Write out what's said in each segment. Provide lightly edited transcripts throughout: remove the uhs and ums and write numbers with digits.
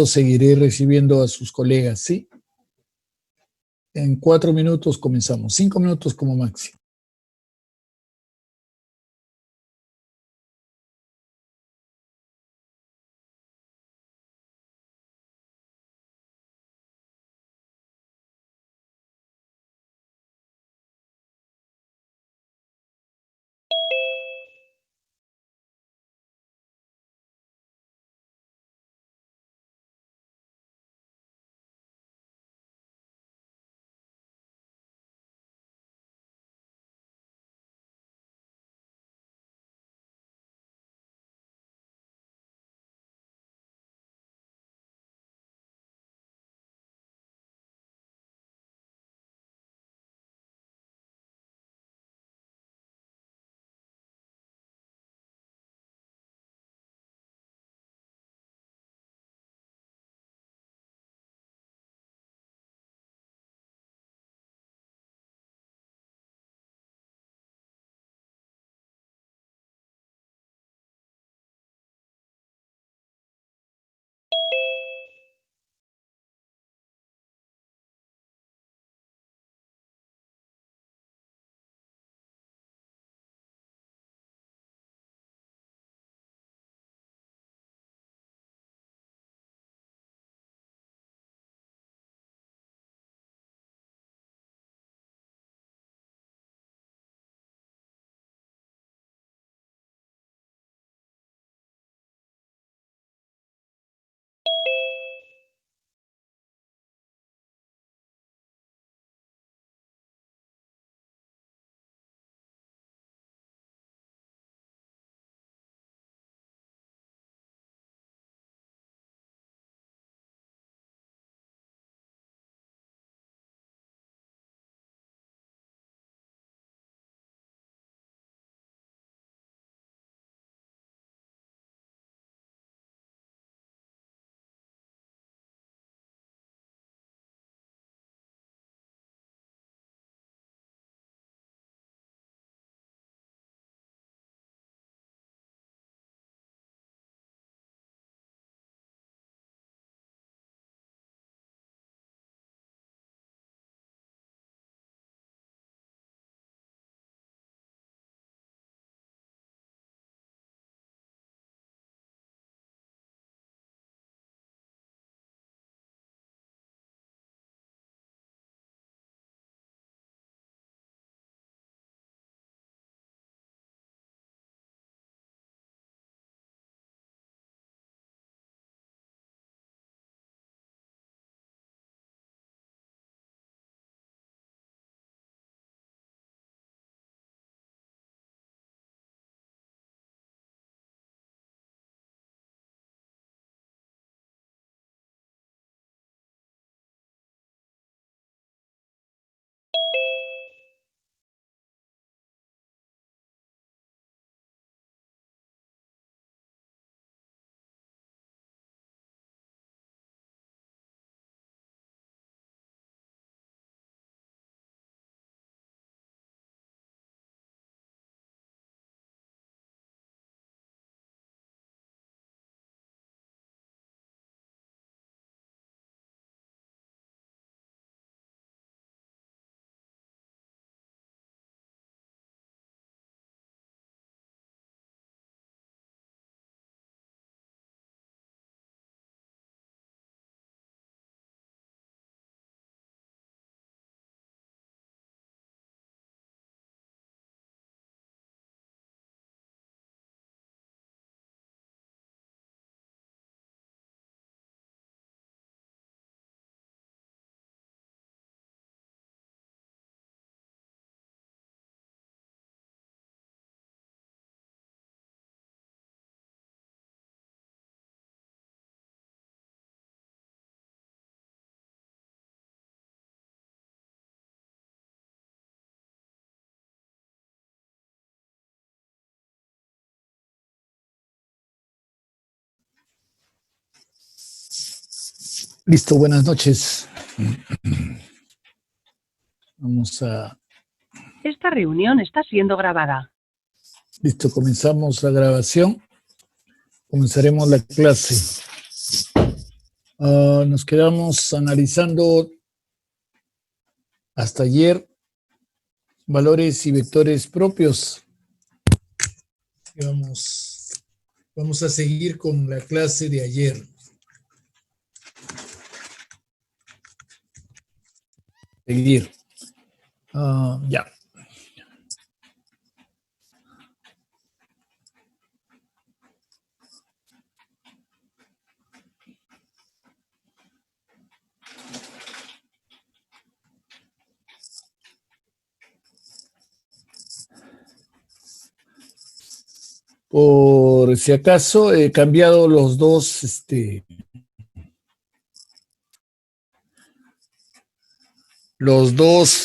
seguiré recibiendo a sus colegas, ¿sí? En 4 minutos comenzamos, 5 minutos como máximo. Listo, buenas noches. Vamos a... Esta reunión está siendo grabada. Listo, comenzamos la grabación. Comenzaremos la clase. Nos quedamos analizando hasta ayer valores y vectores propios. Vamos a seguir con la clase de ayer. Seguir. Ya. Por si acaso, he cambiado los dos,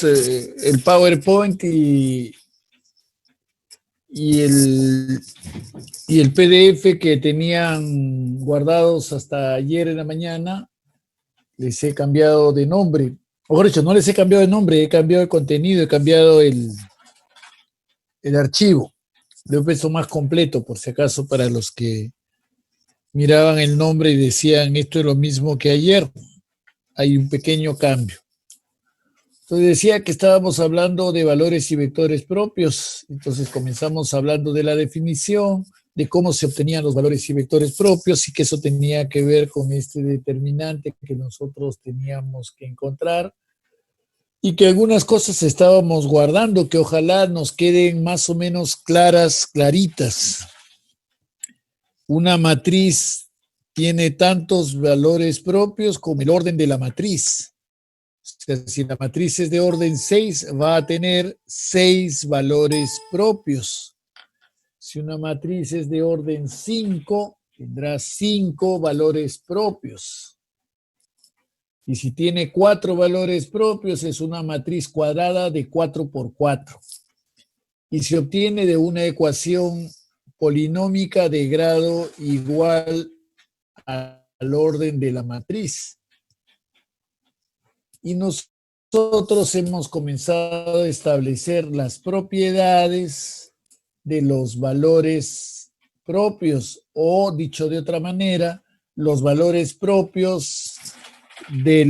el PowerPoint y el PDF que tenían guardados hasta ayer en la mañana, les he cambiado de nombre. O mejor dicho, no les he cambiado de nombre, he cambiado el contenido, he cambiado el archivo. De un peso más completo, por si acaso, para los que miraban el nombre y decían esto es lo mismo que ayer. Hay un pequeño cambio. Entonces decía que estábamos hablando de valores y vectores propios. Entonces comenzamos hablando de la definición, de cómo se obtenían los valores y vectores propios y que eso tenía que ver con este determinante que nosotros teníamos que encontrar y que algunas cosas estábamos guardando que ojalá nos queden más o menos claritas. Una matriz tiene tantos valores propios como el orden de la matriz. O sea, si la matriz es de orden 6, va a tener 6 valores propios. Si una matriz es de orden 5, tendrá 5 valores propios. Y si tiene 4 valores propios, es una matriz cuadrada de 4 por 4. Y se obtiene de una ecuación polinómica de grado igual al orden de la matriz. Y nosotros hemos comenzado a establecer las propiedades de los valores propios, o dicho de otra manera, los valores propios de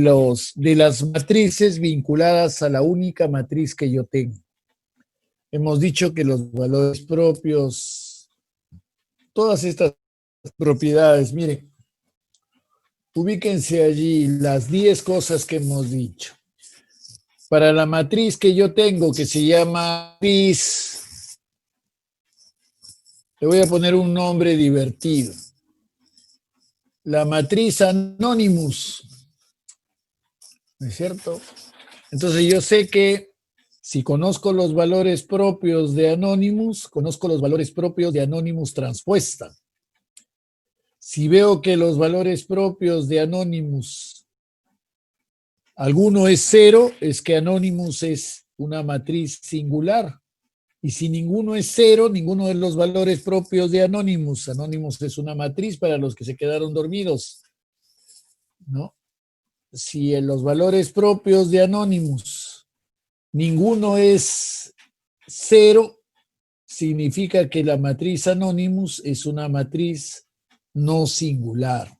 las matrices vinculadas a la única matriz que yo tengo. Hemos dicho que los valores propios, todas estas propiedades, miren, ubíquense allí las 10 cosas que hemos dicho. Para la matriz que yo tengo, que se llama matriz, le voy a poner un nombre divertido. La matriz Anonymous, ¿no es cierto? Entonces yo sé que si conozco los valores propios de Anonymous, conozco los valores propios de Anonymous transpuesta. Si veo que los valores propios de Anonymous, alguno es 0, es que Anonymous es una matriz singular. Y si ninguno es 0, ninguno de los valores propios de Anonymous, Anonymous es una matriz para los que se quedaron dormidos, ¿no? Si en los valores propios de Anonymous ninguno es 0, significa que la matriz Anonymous es una matriz no singular.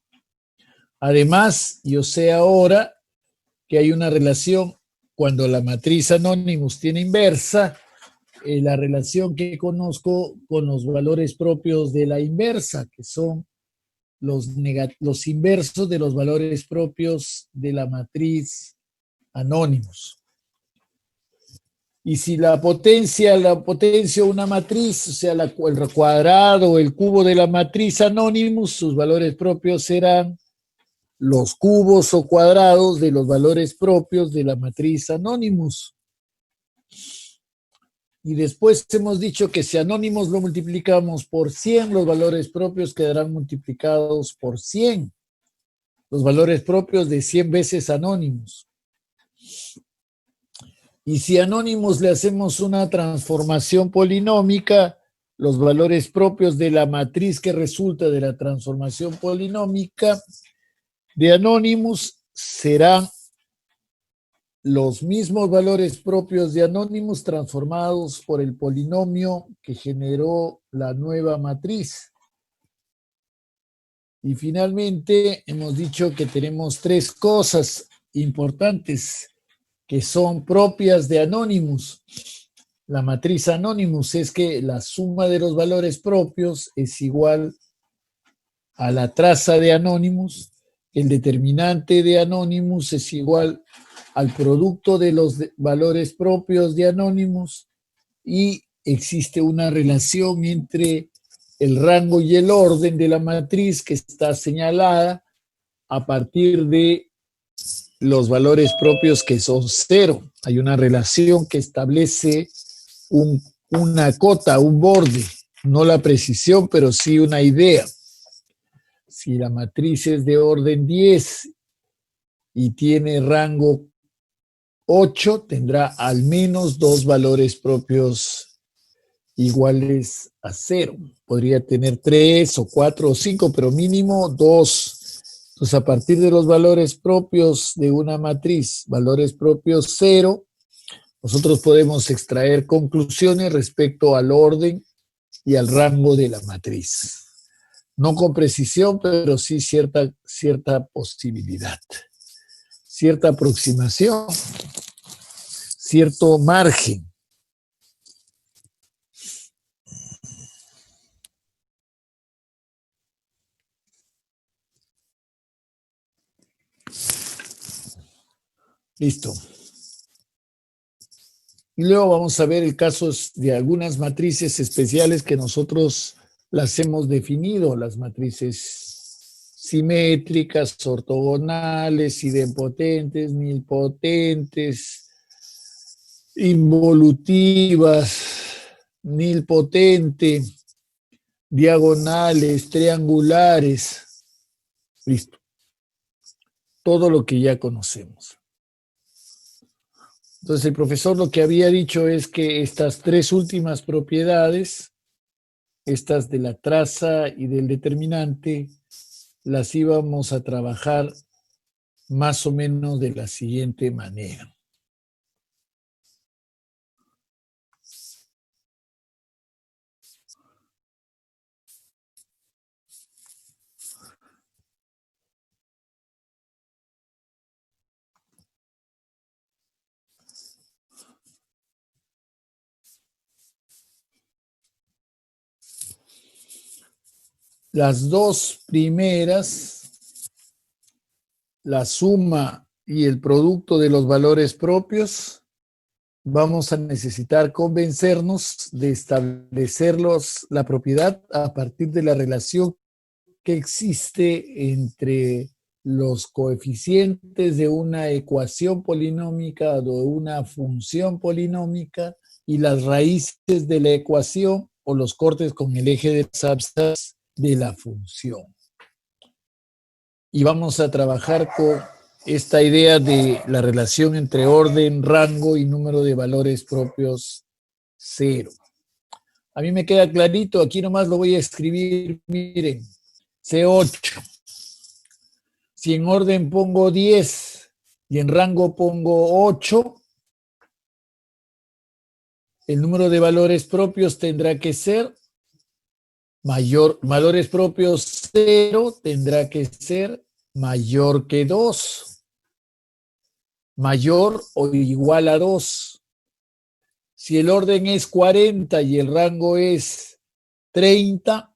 Además, yo sé ahora que hay una relación cuando la matriz Anonymous tiene inversa, la relación que conozco con los valores propios de la inversa, que son los inversos de los valores propios de la matriz Anonymous. Y si la potencia una matriz, o sea, el cuadrado o el cubo de la matriz Anonymous, sus valores propios serán los cubos o cuadrados de los valores propios de la matriz Anonymous. Y después hemos dicho que si Anonymous lo multiplicamos por 100, los valores propios quedarán multiplicados por 100. Los valores propios de 100 veces Anonymous. Y si a Anonymous le hacemos una transformación polinómica, los valores propios de la matriz que resulta de la transformación polinómica de Anonymous serán los mismos valores propios de Anonymous transformados por el polinomio que generó la nueva matriz. Y finalmente hemos dicho que tenemos tres cosas importantes que son propias de Anonymous. La matriz Anonymous es que la suma de los valores propios es igual a la traza de Anonymous. El determinante de Anonymous es igual al producto de los valores propios de Anonymous y existe una relación entre el rango y el orden de la matriz que está señalada a partir de los valores propios que son cero. Hay una relación que establece una cota, un borde, no la precisión, pero sí una idea. Si la matriz es de orden 10 y tiene rango 8, tendrá al menos dos valores propios iguales a 0. Podría tener 3 o 4 o 5, pero mínimo 2. Entonces, a partir de los valores propios de una matriz, valores propios 0, nosotros podemos extraer conclusiones respecto al orden y al rango de la matriz. No con precisión, pero sí cierta posibilidad, cierta aproximación, cierto margen. Listo. Y luego vamos a ver el caso de algunas matrices especiales que nosotros las hemos definido, las matrices simétricas, ortogonales, idempotentes, nilpotentes, involutivas, nilpotente, diagonales, triangulares. Listo. Todo lo que ya conocemos. Entonces, el profesor lo que había dicho es que estas tres últimas propiedades, estas de la traza y del determinante, las íbamos a trabajar más o menos de la siguiente manera. Las dos primeras, la suma y el producto de los valores propios, vamos a necesitar convencernos de establecerlos la propiedad a partir de la relación que existe entre los coeficientes de una ecuación polinómica o de una función polinómica y las raíces de la ecuación o los cortes con el eje de las abscisas de la función. Y vamos a trabajar con esta idea de la relación entre orden, rango y número de valores propios 0. A mí me queda clarito, aquí nomás lo voy a escribir, miren, C8. Si en orden pongo 10 y en rango pongo 8, el número de valores propios tendrá que ser mayor, valores propios 0 tendrá que ser mayor que 2, mayor o igual a 2. Si el orden es 40 y el rango es 30,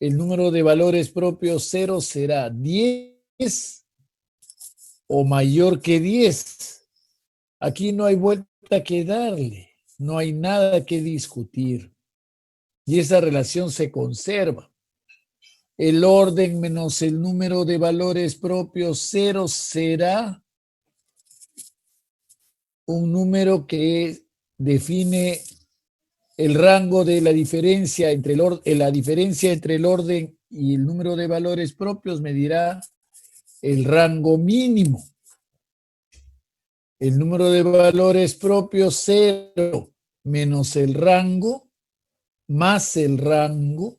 el número de valores propios 0 será 10 o mayor que 10. Aquí no hay vuelta que darle, no hay nada que discutir. Y esa relación se conserva. El orden menos el número de valores propios 0 será un número que define el rango de la diferencia entre la diferencia entre el orden y el número de valores propios medirá el rango mínimo. El número de valores propios 0 menos el rango más el rango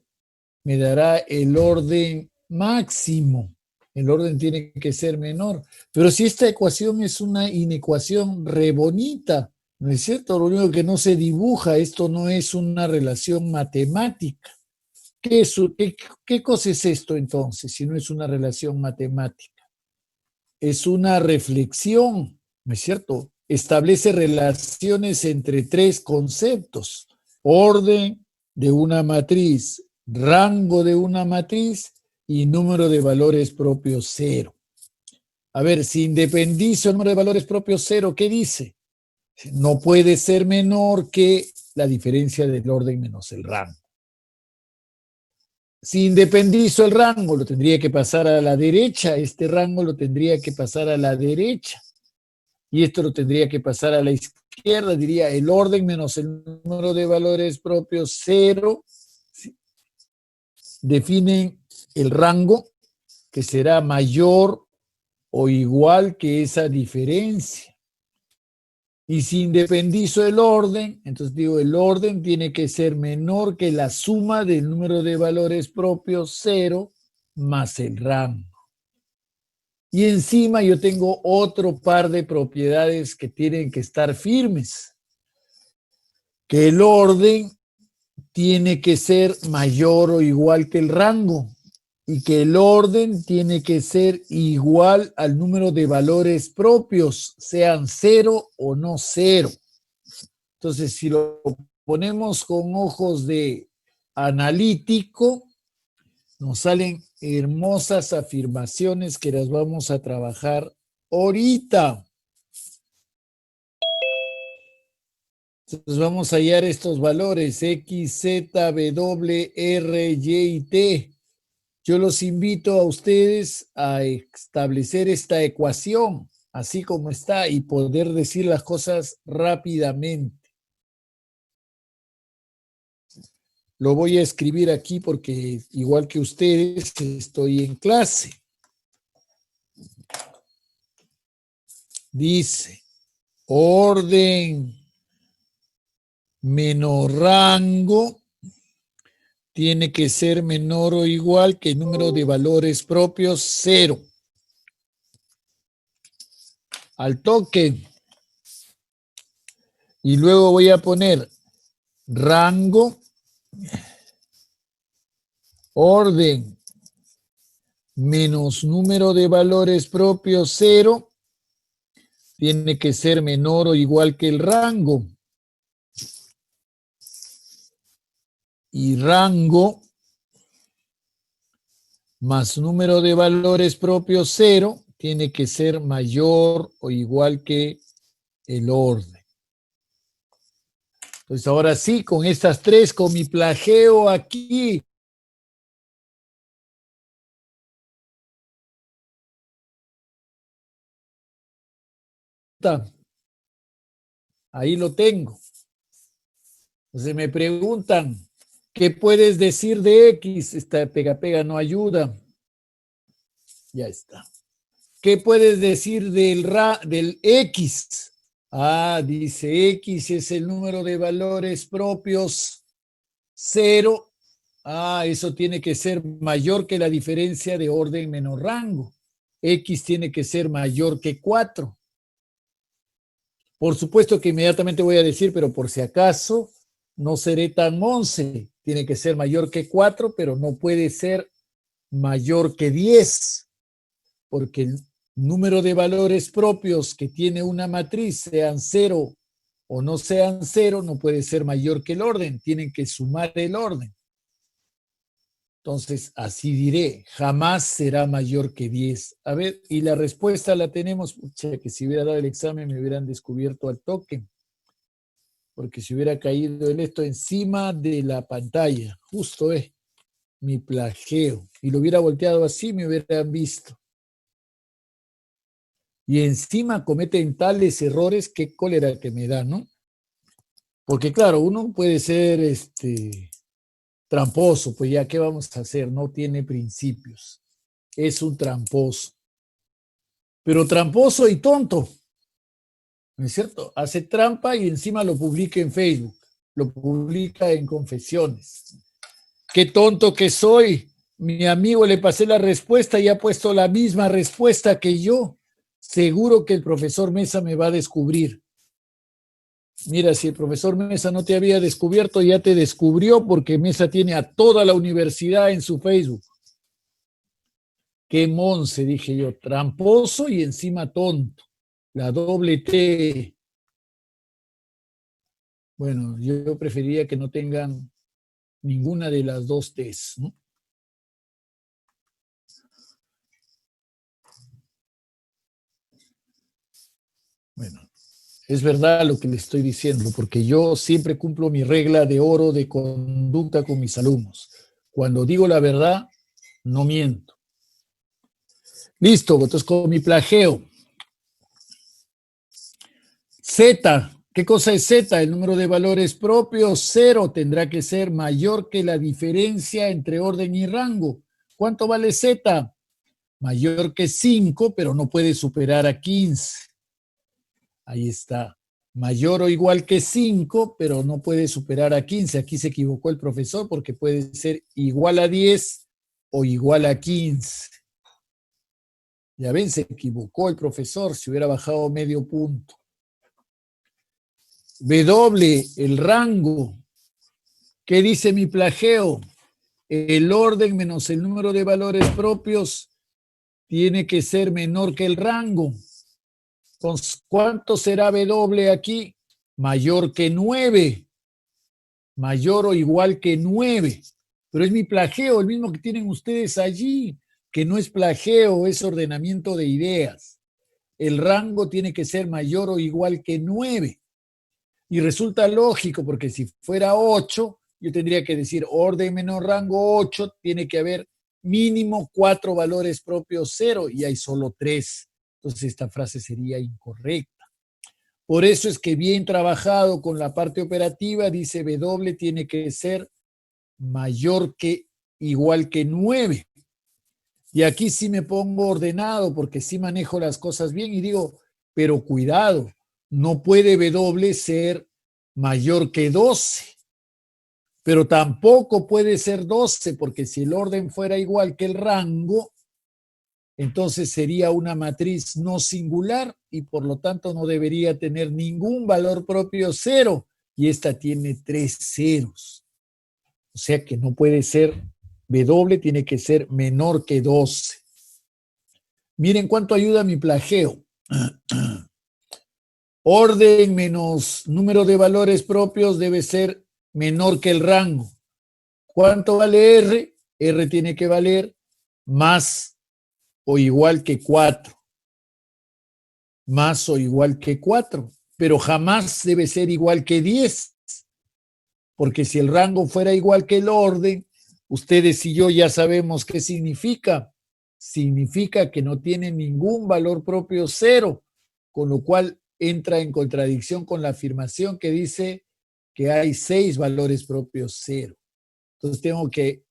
me dará el orden máximo. El orden tiene que ser menor. Pero si esta ecuación es una inecuación re bonita, ¿no es cierto? Lo único que no se dibuja, esto no es una relación matemática. ¿Qué cosa es esto entonces, si no es una relación matemática? Es una reflexión, ¿no es cierto? Establece relaciones entre tres conceptos: orden de una matriz, rango de una matriz y número de valores propios cero. A ver, si independizo el número de valores propios cero, ¿qué dice? No puede ser menor que la diferencia del orden menos el rango. Si independizo el rango, lo tendría que pasar a la derecha, este rango lo tendría que pasar a la derecha, y esto lo tendría que pasar a la izquierda, diría el orden menos el número de valores propios cero, definen el rango que será mayor o igual que esa diferencia. Y si independizo el orden, entonces digo, el orden tiene que ser menor que la suma del número de valores propios cero más el rango. Y encima yo tengo otro par de propiedades que tienen que estar firmes. Que el orden tiene que ser mayor o igual que el rango. Y que el orden tiene que ser igual al número de valores propios, sean cero o no cero. Entonces, si lo ponemos con ojos de analítico, nos salen hermosas afirmaciones que las vamos a trabajar ahorita. Entonces vamos a hallar estos valores, X, Z, W, R, Y y T. Yo los invito a ustedes a establecer esta ecuación, así como está, y poder decir las cosas rápidamente. Lo voy a escribir aquí porque, igual que ustedes, estoy en clase. Dice, orden menos rango tiene que ser menor o igual que el número de valores propios cero. Al toque. Y luego voy a poner rango, orden menos número de valores propios cero tiene que ser menor o igual que el rango. Y rango más número de valores propios cero tiene que ser mayor o igual que el orden. Entonces ahora sí, con estas tres, con mi plagio aquí, ahí lo tengo. Entonces me preguntan, ¿qué puedes decir de X? Esta pega no ayuda. Ya está. ¿Qué puedes decir del X? Ah, dice X es el número de valores propios cero. Ah, eso tiene que ser mayor que la diferencia de orden menos rango. X tiene que ser mayor que 4. Por supuesto que inmediatamente voy a decir, pero por si acaso, no seré tan 11. Tiene que ser mayor que 4, pero no puede ser mayor que 10, porque el número de valores propios que tiene una matriz, sean 0 o no sean 0, no puede ser mayor que el orden. Tienen que sumar el orden. Entonces, así diré, jamás será mayor que 10. A ver, y la respuesta la tenemos, pucha, que si hubiera dado el examen me hubieran descubierto al toque, porque si hubiera caído en esto encima de la pantalla, justo mi plagio, y lo hubiera volteado así, me hubieran visto. Y encima cometen tales errores, qué cólera que me da, ¿no? Porque claro, uno puede ser tramposo, pues ya, ¿qué vamos a hacer? No tiene principios. Es un tramposo. Pero tramposo y tonto, ¿no es cierto? Hace trampa y encima lo publica en Facebook, lo publica en confesiones. Qué tonto que soy. Mi amigo le pasé la respuesta y ha puesto la misma respuesta que yo. Seguro que el profesor Mesa me va a descubrir. Mira, si el profesor Mesa no te había descubierto, ya te descubrió porque Mesa tiene a toda la universidad en su Facebook. Qué monse, dije yo, tramposo y encima tonto. La doble T. Bueno, yo preferiría que no tengan ninguna de las dos T's, ¿no? Bueno, es verdad lo que le estoy diciendo, porque yo siempre cumplo mi regla de oro de conducta con mis alumnos. Cuando digo la verdad, no miento. Listo, entonces con mi plagio. Z, ¿qué cosa es Z? El número de valores propios, 0, tendrá que ser mayor que la diferencia entre orden y rango. ¿Cuánto vale Z? Mayor que 5, pero no puede superar a 15. Ahí está. Mayor o igual que 5, pero no puede superar a 15. Aquí se equivocó el profesor porque puede ser igual a 10 o igual a 15. Ya ven, se equivocó el profesor, si hubiera bajado medio punto. W, el rango. ¿Qué dice mi plagio? El orden menos el número de valores propios tiene que ser menor que el rango. Entonces, ¿cuánto será W aquí? Mayor que 9. Mayor o igual que 9. Pero es mi plagio, el mismo que tienen ustedes allí, que no es plagio, es ordenamiento de ideas. El rango tiene que ser mayor o igual que 9. Y resulta lógico, porque si fuera 8, yo tendría que decir orden menos rango 8, tiene que haber mínimo 4 valores propios 0 y hay solo 3. Entonces esta frase sería incorrecta. Por eso es que bien trabajado con la parte operativa, dice W tiene que ser mayor que igual que 9. Y aquí sí me pongo ordenado porque sí manejo las cosas bien y digo, pero cuidado, no puede W ser mayor que 12, pero tampoco puede ser 12 porque si el orden fuera igual que el rango, entonces sería una matriz no singular y por lo tanto no debería tener ningún valor propio 0 y esta tiene 3 ceros. O sea que no puede ser, W tiene que ser menor que 12. Miren cuánto ayuda mi plagio. Orden menos número de valores propios debe ser menor que el rango. ¿Cuánto vale R? R tiene que valer más o igual que 4. Más o igual que 4. Pero jamás debe ser igual que 10. Porque si el rango fuera igual que el orden, ustedes y yo ya sabemos qué significa. Significa que no tiene ningún valor propio 0, con lo cual entra en contradicción con la afirmación que dice que hay 6 valores propios 0. Entonces tengo que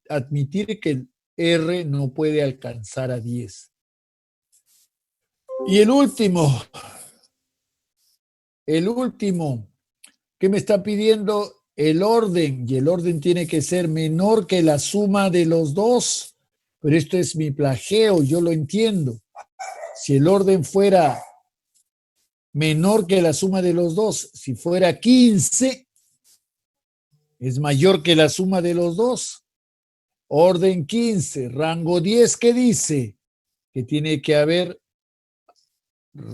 admitir que el R no puede alcanzar a 10. Y el último, ¿qué me está pidiendo? El orden, y el orden tiene que ser menor que la suma de los dos. Pero esto es mi plagio, yo lo entiendo. Si el orden fuera menor que la suma de los dos, si fuera 15, es mayor que la suma de los dos. Orden 15, rango 10, ¿qué dice? Que tiene que haber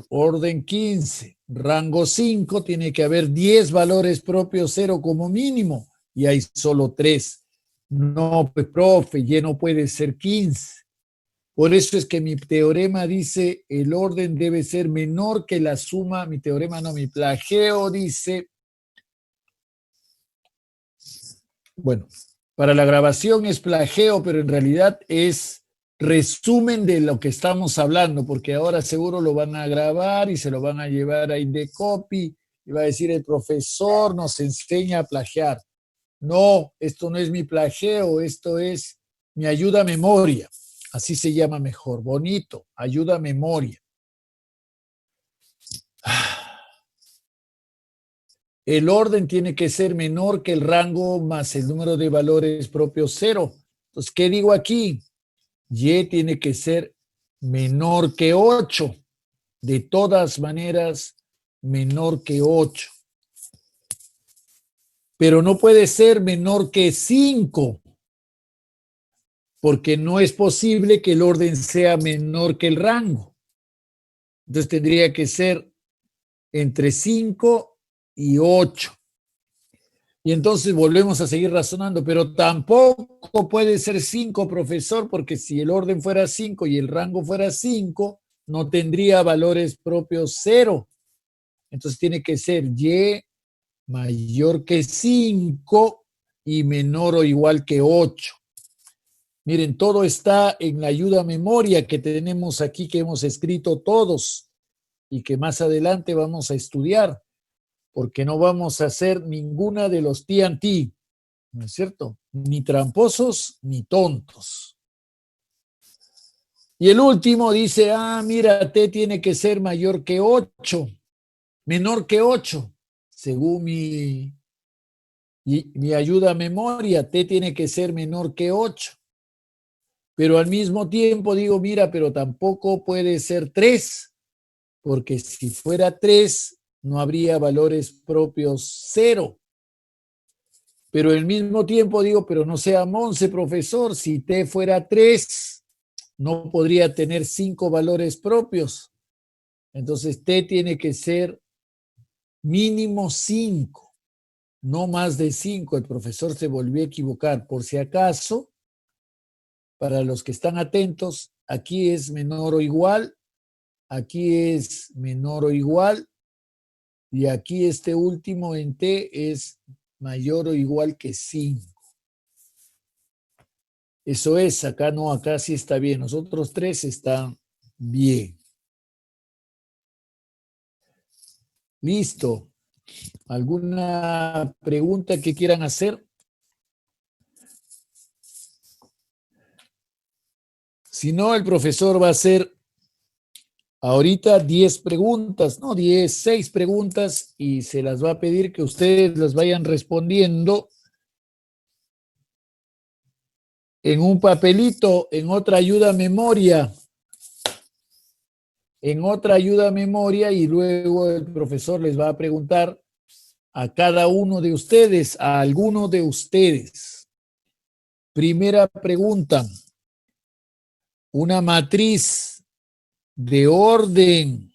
orden 15, rango 5, tiene que haber 10 valores propios 0 como mínimo y hay solo 3. No, pues profe, ya no puede ser 15. Por eso es que mi teorema dice el orden debe ser menor que la suma, mi teorema no, mi plagio dice, bueno, para la grabación es plagio, pero en realidad es resumen de lo que estamos hablando, porque ahora seguro lo van a grabar y se lo van a llevar a Indecopy y va a decir el profesor nos enseña a plagiar. No, esto no es mi plagio, esto es mi ayuda a memoria. Así se llama mejor, bonito, ayuda a memoria. El orden tiene que ser menor que el rango más el número de valores propios 0. Entonces, ¿qué digo aquí? Y tiene que ser menor que 8. De todas maneras, menor que 8. Pero no puede ser menor que 5, porque no es posible que el orden sea menor que el rango. Entonces tendría que ser entre 5 y 8. Y entonces volvemos a seguir razonando, pero tampoco puede ser 5, profesor, porque si el orden fuera 5 y el rango fuera 5, no tendría valores propios 0. Entonces tiene que ser y mayor que 5 y menor o igual que 8. Miren, todo está en la ayuda a memoria que tenemos aquí, que hemos escrito todos y que más adelante vamos a estudiar, porque no vamos a hacer ninguna de los TNT, ¿no es cierto? Ni tramposos ni tontos. Y el último dice, mira, T tiene que ser mayor que 8, menor que 8, según mi ayuda a memoria, T tiene que ser menor que 8. Pero al mismo tiempo digo, mira, pero tampoco puede ser 3, porque si fuera 3, no habría valores propios 0. Pero al mismo tiempo digo, pero no sea 11, profesor, si T fuera 3, no podría tener 5 valores propios. Entonces T tiene que ser mínimo 5, no más de 5. El profesor se volvió a equivocar. Por si acaso, para los que están atentos, aquí es menor o igual, aquí es menor o igual, y aquí este último en T es mayor o igual que 5. Eso es, acá no, acá sí está bien. Los otros 3 están bien. Listo. ¿Alguna pregunta que quieran hacer? Si no, el profesor va a hacer ahorita 10 preguntas, no 10, 6 preguntas, y se las va a pedir que ustedes las vayan respondiendo en un papelito, en otra ayuda a memoria, y luego el profesor les va a preguntar a cada uno de ustedes, a alguno de ustedes. Primera pregunta, una matriz de orden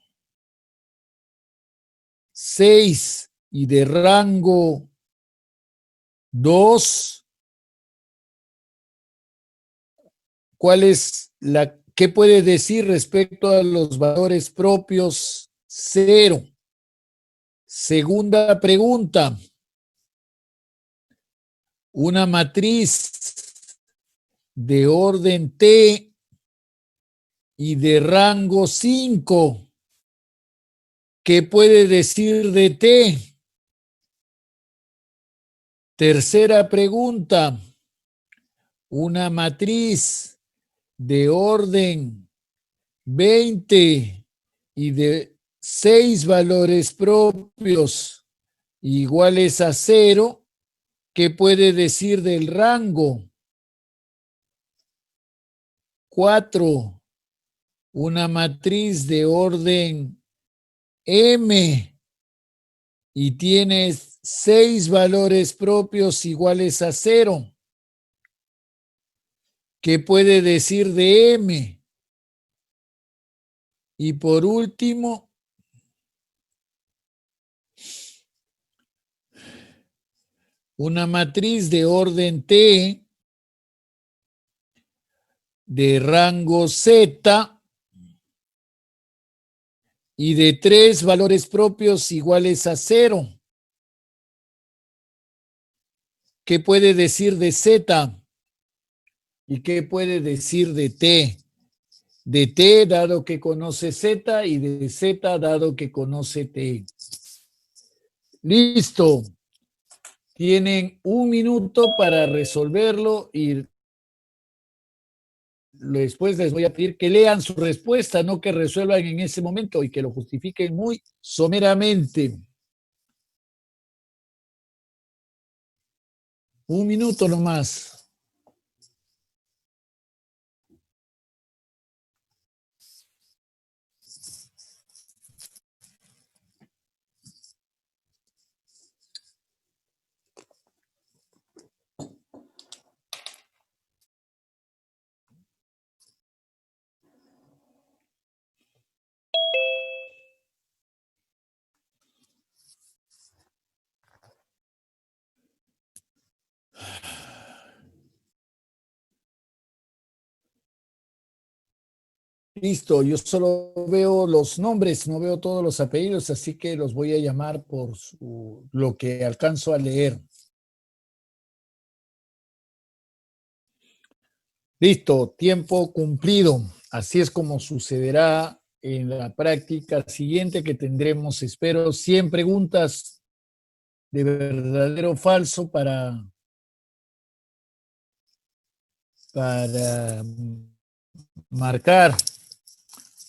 6 y de rango 2, ¿cuál es qué puede decir respecto a los valores propios 0? Segunda pregunta, una matriz de orden T y de rango 5, ¿qué puede decir de T? Tercera pregunta, una matriz de orden 20 y de 6 valores propios iguales a 0, ¿qué puede decir del rango? 4, una matriz de orden M y tiene 6 valores propios iguales a 0. ¿Qué puede decir de M? Y por último, una matriz de orden T de rango Z y de 3 valores propios iguales a 0. ¿Qué puede decir de Z? ¿Y qué puede decir de T? De T dado que conoce Z y de Z dado que conoce T. Listo. Tienen un minuto para resolverlo y después les voy a pedir que lean su respuesta, no que resuelvan en ese momento y que lo justifiquen muy someramente. Un minuto nomás. Listo, yo solo veo los nombres, no veo todos los apellidos, así que los voy a llamar por lo que alcanzo a leer. Listo, tiempo cumplido. Así es como sucederá en la práctica siguiente que tendremos, espero, 100 preguntas de verdadero o falso para marcar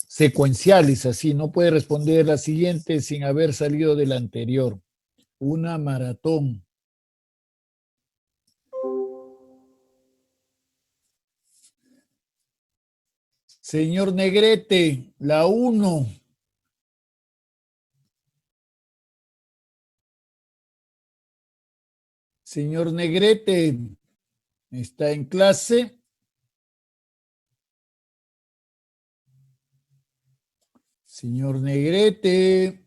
secuenciales, así. No puede responder la siguiente sin haber salido de la anterior. Una maratón. Señor Negrete, la 1. Señor Negrete, ¿está en clase? Señor Negrete.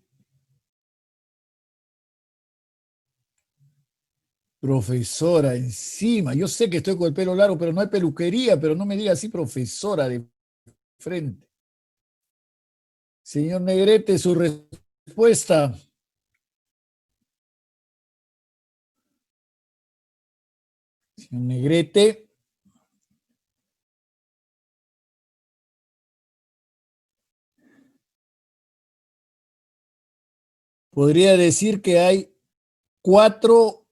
Profesora, encima. Yo sé que estoy con el pelo largo, pero no hay peluquería, pero no me diga así, profesora, de frente. Señor Negrete, su respuesta. Señor Negrete. Podría decir que hay 4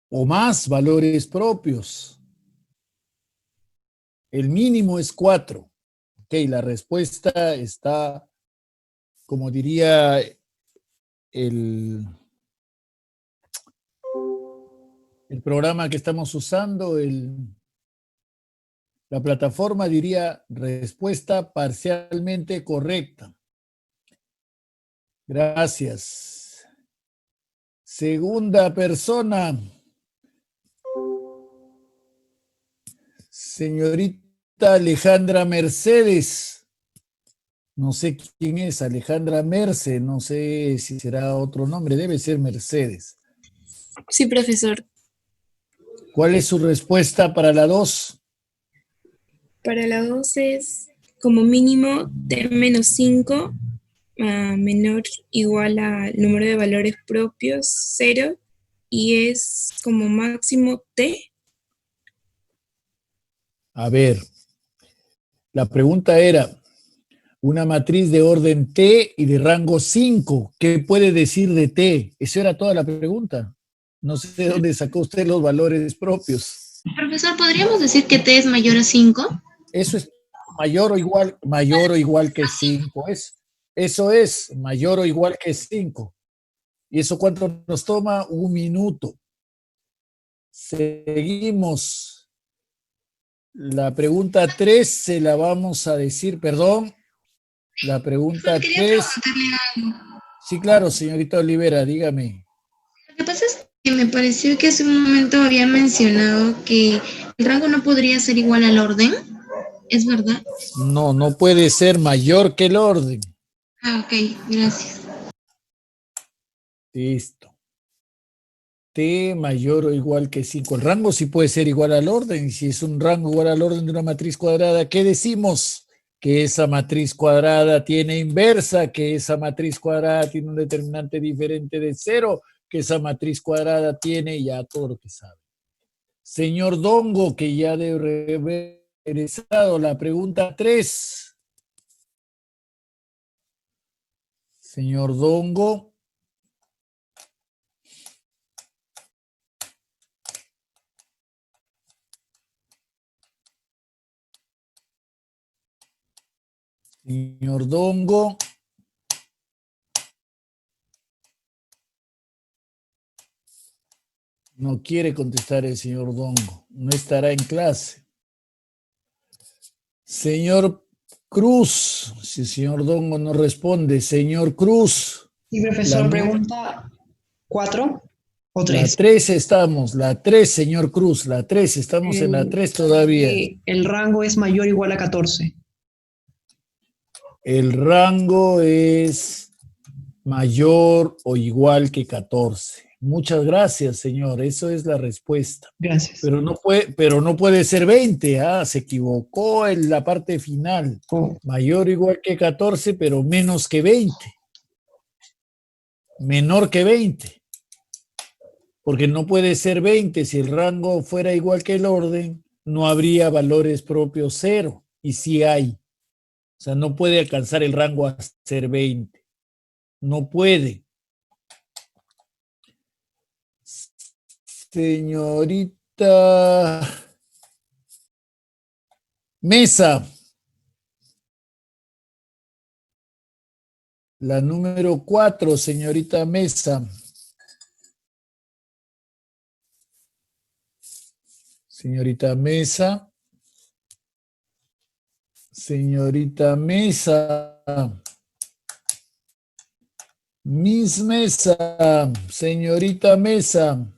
o más valores propios. El mínimo es 4. Ok, la respuesta está, como diría el programa que estamos usando, la plataforma diría respuesta parcialmente correcta. Gracias. Segunda persona. Señorita Alejandra Mercedes. No sé quién es, Alejandra Merce, no sé si será otro nombre, debe ser Mercedes. Sí, profesor. ¿Cuál es su respuesta para la 2? Para la 2 es como mínimo T-5 menor igual al número de valores propios 0 y es como máximo T. A ver, la pregunta era una matriz de orden T y de rango 5. ¿Qué puede decir de T? Esa era toda la pregunta. No sé de dónde sacó usted los valores propios. Profesor, ¿podríamos decir que T es mayor a 5? Eso es mayor o igual que 5. Eso es mayor o igual que 5. ¿Y eso cuánto nos toma? 1 minuto. Seguimos. La pregunta 3 se la vamos a decir, perdón. La pregunta 3. Sí, claro, señorita Olivera, dígame. Lo que pasa es que me pareció que hace un momento había mencionado que el rango no podría ser igual al orden. ¿Es verdad? No, no puede ser mayor que el orden. Ah, ok, gracias. Listo. T mayor o igual que 5. El rango sí puede ser igual al orden. Y si es un rango igual al orden de una matriz cuadrada, ¿qué decimos? Que esa matriz cuadrada tiene inversa, que esa matriz cuadrada tiene un determinante diferente de 0, que esa matriz cuadrada tiene ya todo lo que sabe. Señor Dongo, que ya debe haber regresado, la pregunta 3. Señor Dongo. Señor Dongo. No quiere contestar el señor Dongo. No estará en clase. Señor Cruz. Si el señor Dongo no responde. Señor Cruz. Sí, profesor, pregunta 4 o 3. La 3 estamos. La 3, señor Cruz. La 3. Estamos en la 3 todavía. El rango es mayor o igual a 14. El rango es mayor o igual que 14. Muchas gracias, señor. Eso es la respuesta. Gracias. Pero no puede ser 20. Ah, se equivocó en la parte final. Oh, Mayor o igual que 14, pero menos que 20. Menor que 20. Porque no puede ser 20. Si el rango fuera igual que el orden, no habría valores propios 0. Y sí hay. O sea, no puede alcanzar el rango a ser 20. No puede. Señorita Mesa. La número 4, señorita Mesa. Señorita Mesa. Señorita Mesa. Miss Mesa. Señorita Mesa.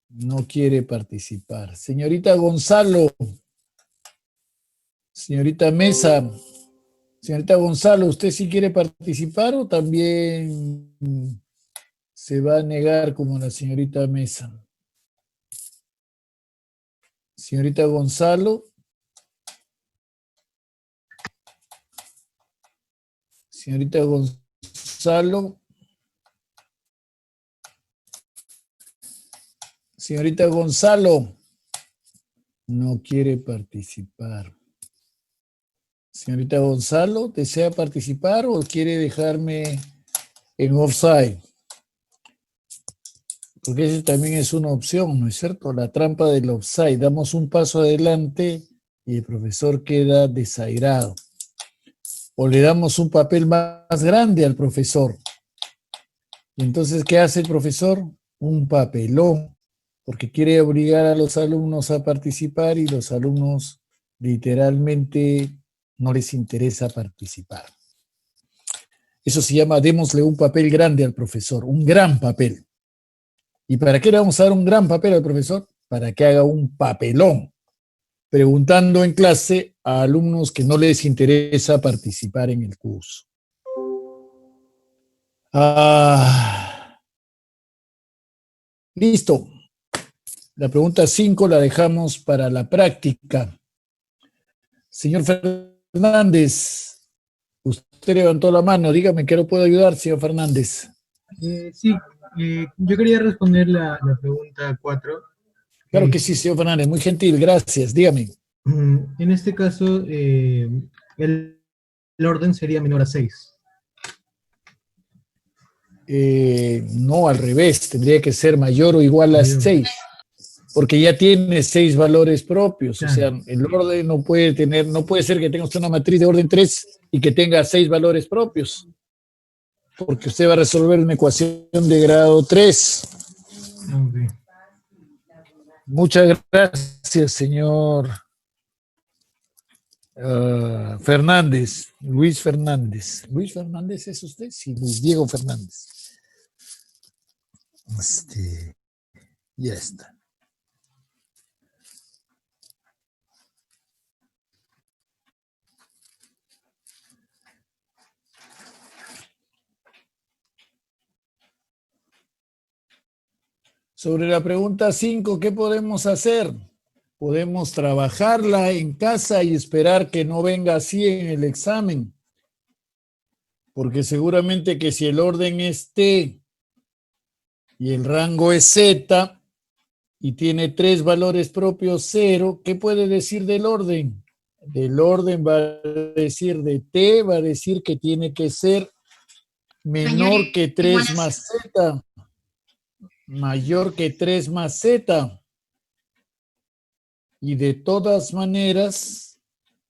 No quiere participar. Señorita Gonzalo. Señorita Mesa. Señorita Gonzalo, ¿usted sí quiere participar o también se va a negar como la señorita Mesa? Señorita Gonzalo. Señorita Gonzalo. Señorita Gonzalo. No quiere participar. Señorita Gonzalo, ¿desea participar o quiere dejarme en offside? Porque esa también es una opción, ¿no es cierto? La trampa del offside. Damos un paso adelante y el profesor queda desairado. O le damos un papel más grande al profesor. Y entonces, ¿qué hace el profesor? Un papelón, porque quiere obligar a los alumnos a participar y los alumnos literalmente no les interesa participar. Eso se llama démosle un papel grande al profesor, un gran papel. ¿Y para qué le vamos a dar un gran papel al profesor? Para que haga un papelón, preguntando en clase a alumnos que no les interesa participar en el curso. Listo. La pregunta 5 la dejamos para la práctica. Señor Fernández, usted levantó la mano. Dígame que lo puedo ayudar, señor Fernández. Sí, yo quería responder la pregunta 4. Claro que sí, señor Fernández. Muy gentil, gracias. Dígame. En este caso, el orden sería menor a 6. No, al revés. Tendría que ser mayor o igual a 6. Porque ya tiene 6 valores propios. Claro. O sea, el orden no puede ser que tenga usted una matriz de orden 3 y que tenga 6 valores propios. Porque usted va a resolver una ecuación de grado 3. Okay. Muchas gracias, señor Fernández. Luis Fernández. ¿Luis Fernández es usted? Sí, Luis Diego Fernández. Ya está. Sobre la pregunta 5, ¿qué podemos hacer? Podemos trabajarla en casa y esperar que no venga así en el examen. Porque seguramente que si el orden es T y el rango es Z y tiene 3 valores propios 0, ¿qué puede decir del orden? Del orden va a decir de T, va a decir que tiene que ser menor que 3 más Z. Mayor que 3 más Z. Y de todas maneras,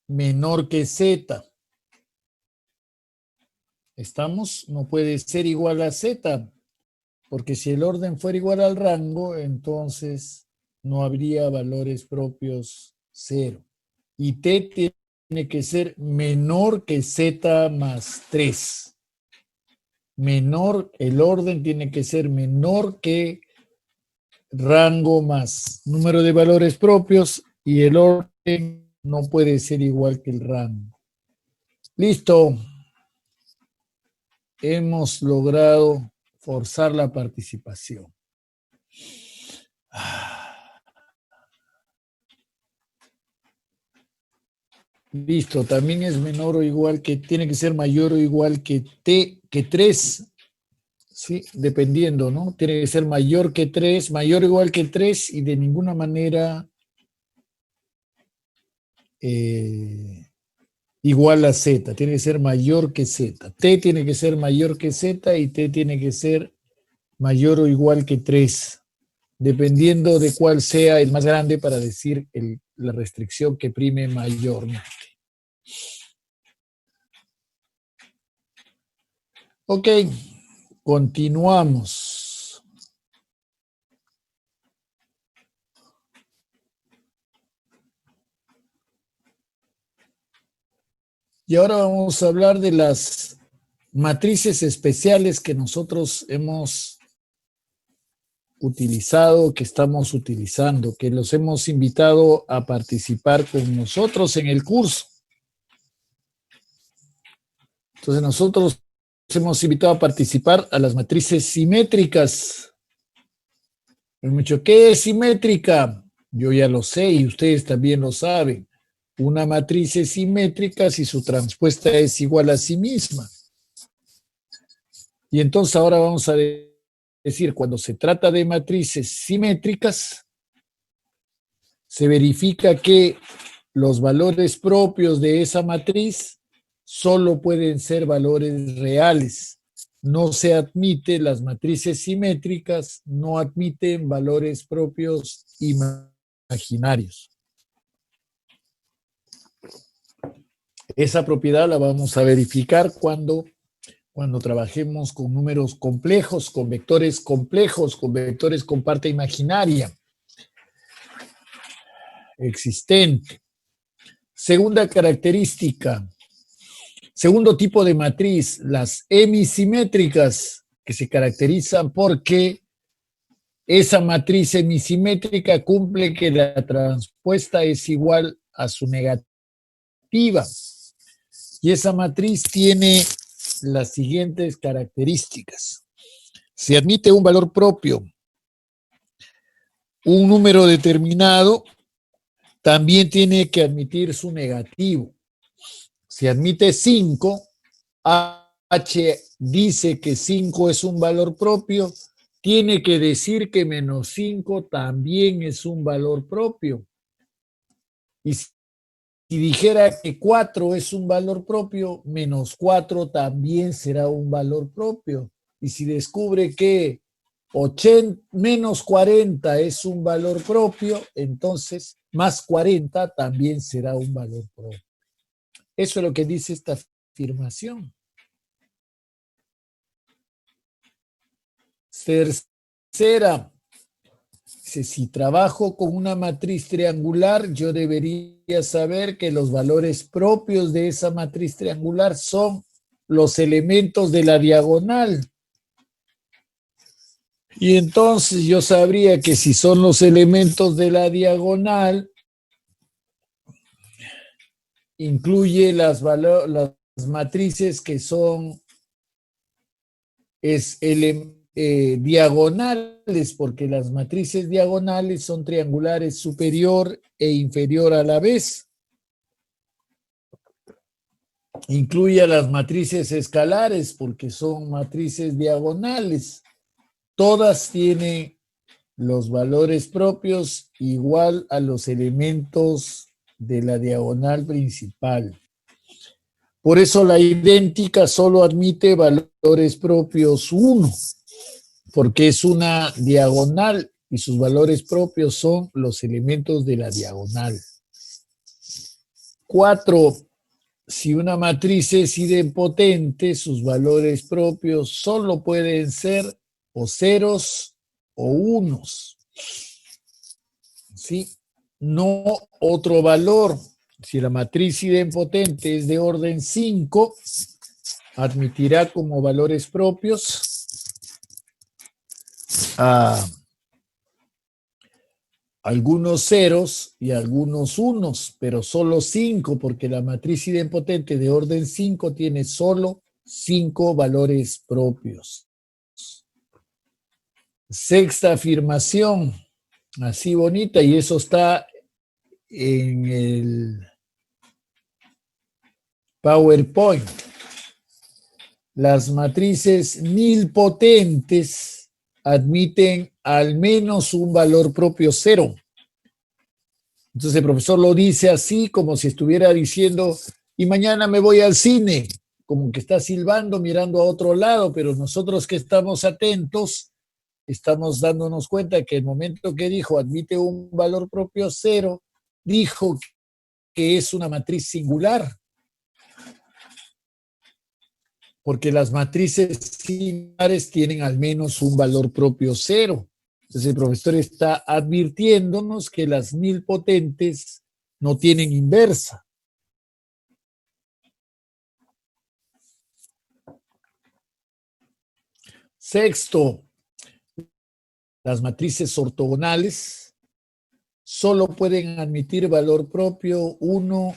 menor que Z. ¿Estamos? No puede ser igual a Z, porque si el orden fuera igual al rango, entonces no habría valores propios 0. Y T tiene que ser menor que Z más 3. El orden tiene que ser menor que rango más número de valores propios y el orden no puede ser igual que el rango. Listo. Hemos logrado forzar la participación. Listo, también es menor o igual que, tiene que ser mayor o igual que T, que 3, ¿sí? Dependiendo, ¿no? Tiene que ser mayor que 3, mayor o igual que 3 y de ninguna manera igual a Z, tiene que ser mayor que Z. T tiene que ser mayor que Z y T tiene que ser mayor o igual que 3, dependiendo de cuál sea el más grande para decir la restricción que prime mayormente. Ok, continuamos. Y ahora vamos a hablar de las matrices especiales que nosotros hemos utilizado, que estamos utilizando, que los hemos invitado a participar con nosotros en el curso. Entonces nosotros hemos invitado a participar a las matrices simétricas. Me han dicho, ¿qué es simétrica? Yo ya lo sé y ustedes también lo saben. Una matriz es simétrica si su transpuesta es igual a sí misma. Y entonces ahora vamos a decir, cuando se trata de matrices simétricas, se verifica que los valores propios de esa matriz solo pueden ser valores reales. No se admite, las matrices simétricas no admiten valores propios imaginarios. Esa propiedad la vamos a verificar cuando trabajemos con números complejos, con vectores con parte imaginaria existente. Segunda característica, segundo tipo de matriz, las hemisimétricas, que se caracterizan porque esa matriz hemisimétrica cumple que la transpuesta es igual a su negativa. Y esa matriz tiene las siguientes características. Se admite un valor propio, un número determinado, también tiene que admitir su negativo. Si admite 5, H dice que 5 es un valor propio, tiene que decir que menos 5 también es un valor propio. Y si dijera que 4 es un valor propio, menos 4 también será un valor propio. Y si descubre que menos 40 es un valor propio, entonces más 40 también será un valor propio. Eso es lo que dice esta afirmación. Tercera, si trabajo con una matriz triangular, yo debería saber que los valores propios de esa matriz triangular son los elementos de la diagonal. Y entonces yo sabría que si son los elementos de la diagonal, incluye las matrices que son diagonales, porque las matrices diagonales son triangulares superior e inferior a la vez. Incluye a las matrices escalares, porque son matrices diagonales. Todas tienen los valores propios igual a los elementos de la diagonal principal. Por eso la idéntica solo admite valores propios 1, porque es una diagonal y sus valores propios son los elementos de la diagonal. 4. Si una matriz es idempotente, sus valores propios solo pueden ser o ceros o unos. ¿Sí? No otro valor. Si la matriz idempotente es de orden 5, admitirá como valores propios algunos ceros y algunos unos, pero solo 5, porque la matriz idempotente de orden 5 tiene solo 5 valores propios. Sexta afirmación, así bonita, y eso está en el PowerPoint. Las matrices nilpotentes admiten al menos un valor propio cero. Entonces el profesor lo dice así, como si estuviera diciendo, y mañana me voy al cine, como que está silbando, mirando a otro lado, pero nosotros que estamos atentos, estamos dándonos cuenta que el momento que dijo admite un valor propio cero, dijo que es una matriz singular, porque las matrices singulares tienen al menos un valor propio cero. Entonces el profesor está advirtiéndonos que las nilpotentes no tienen inversa. Sexto, las matrices ortogonales solo pueden admitir valor propio 1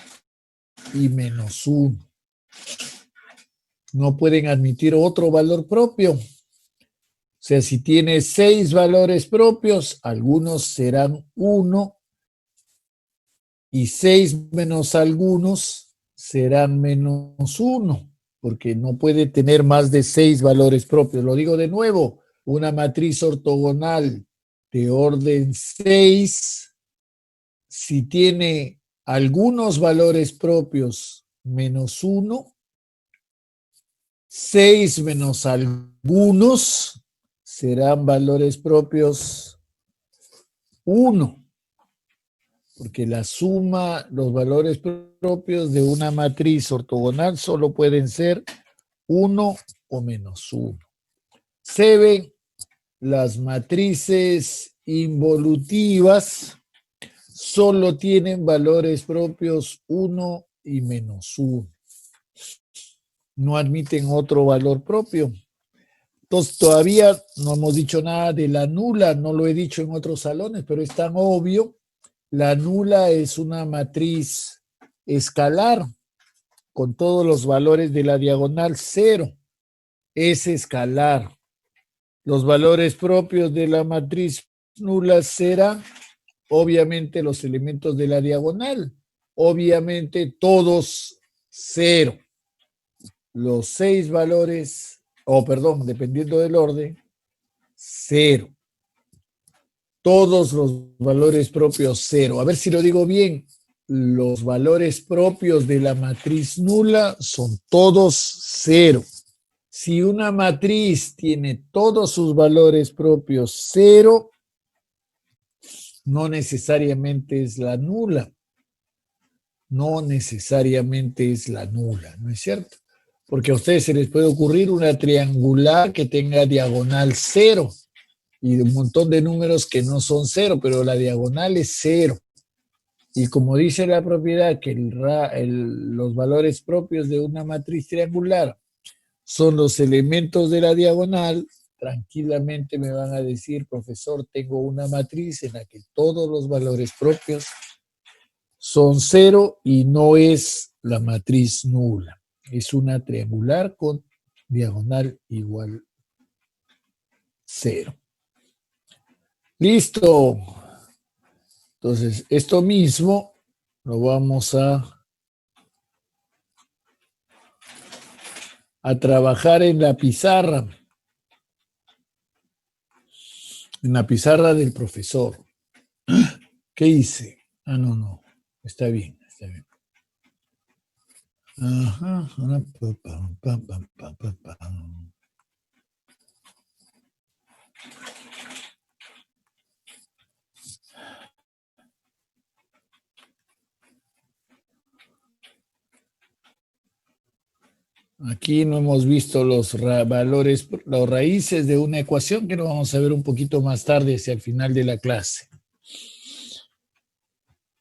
y menos 1. No pueden admitir otro valor propio. O sea, si tiene 6 valores propios, algunos serán 1 y 6 menos algunos serán menos 1, porque no puede tener más de 6 valores propios. Lo digo de nuevo, una matriz ortogonal de orden 6, si tiene algunos valores propios menos 1, 6 menos algunos serán valores propios 1, porque la suma, los valores propios de una matriz ortogonal solo pueden ser 1 o menos 1. Se ven las matrices involutivas solo tienen valores propios 1 y menos 1. No admiten otro valor propio. Entonces todavía no hemos dicho nada de la nula, no lo he dicho en otros salones, pero es tan obvio. La nula es una matriz escalar con todos los valores de la diagonal 0. Es escalar. Los valores propios de la matriz nula serán obviamente los elementos de la diagonal. Obviamente todos 0. Los 6 valores, dependiendo del orden, 0. Todos los valores propios 0. A ver si lo digo bien. Los valores propios de la matriz nula son todos 0. Si una matriz tiene todos sus valores propios 0, no necesariamente es la nula. No necesariamente es la nula, ¿no es cierto? Porque a ustedes se les puede ocurrir una triangular que tenga diagonal 0 y un montón de números que no son 0, pero la diagonal es 0. Y como dice la propiedad que los valores propios de una matriz triangular son los elementos de la diagonal, tranquilamente me van a decir, profesor, tengo una matriz en la que todos los valores propios son 0 y no es la matriz nula. Es una triangular con diagonal igual 0. Listo. Entonces, esto mismo lo vamos a trabajar en la pizarra. En la pizarra del profesor. ¿Qué hice? Ah, no. Está bien. Ajá. Aquí no hemos visto los valores, las raíces de una ecuación que lo vamos a ver un poquito más tarde hacia el final de la clase.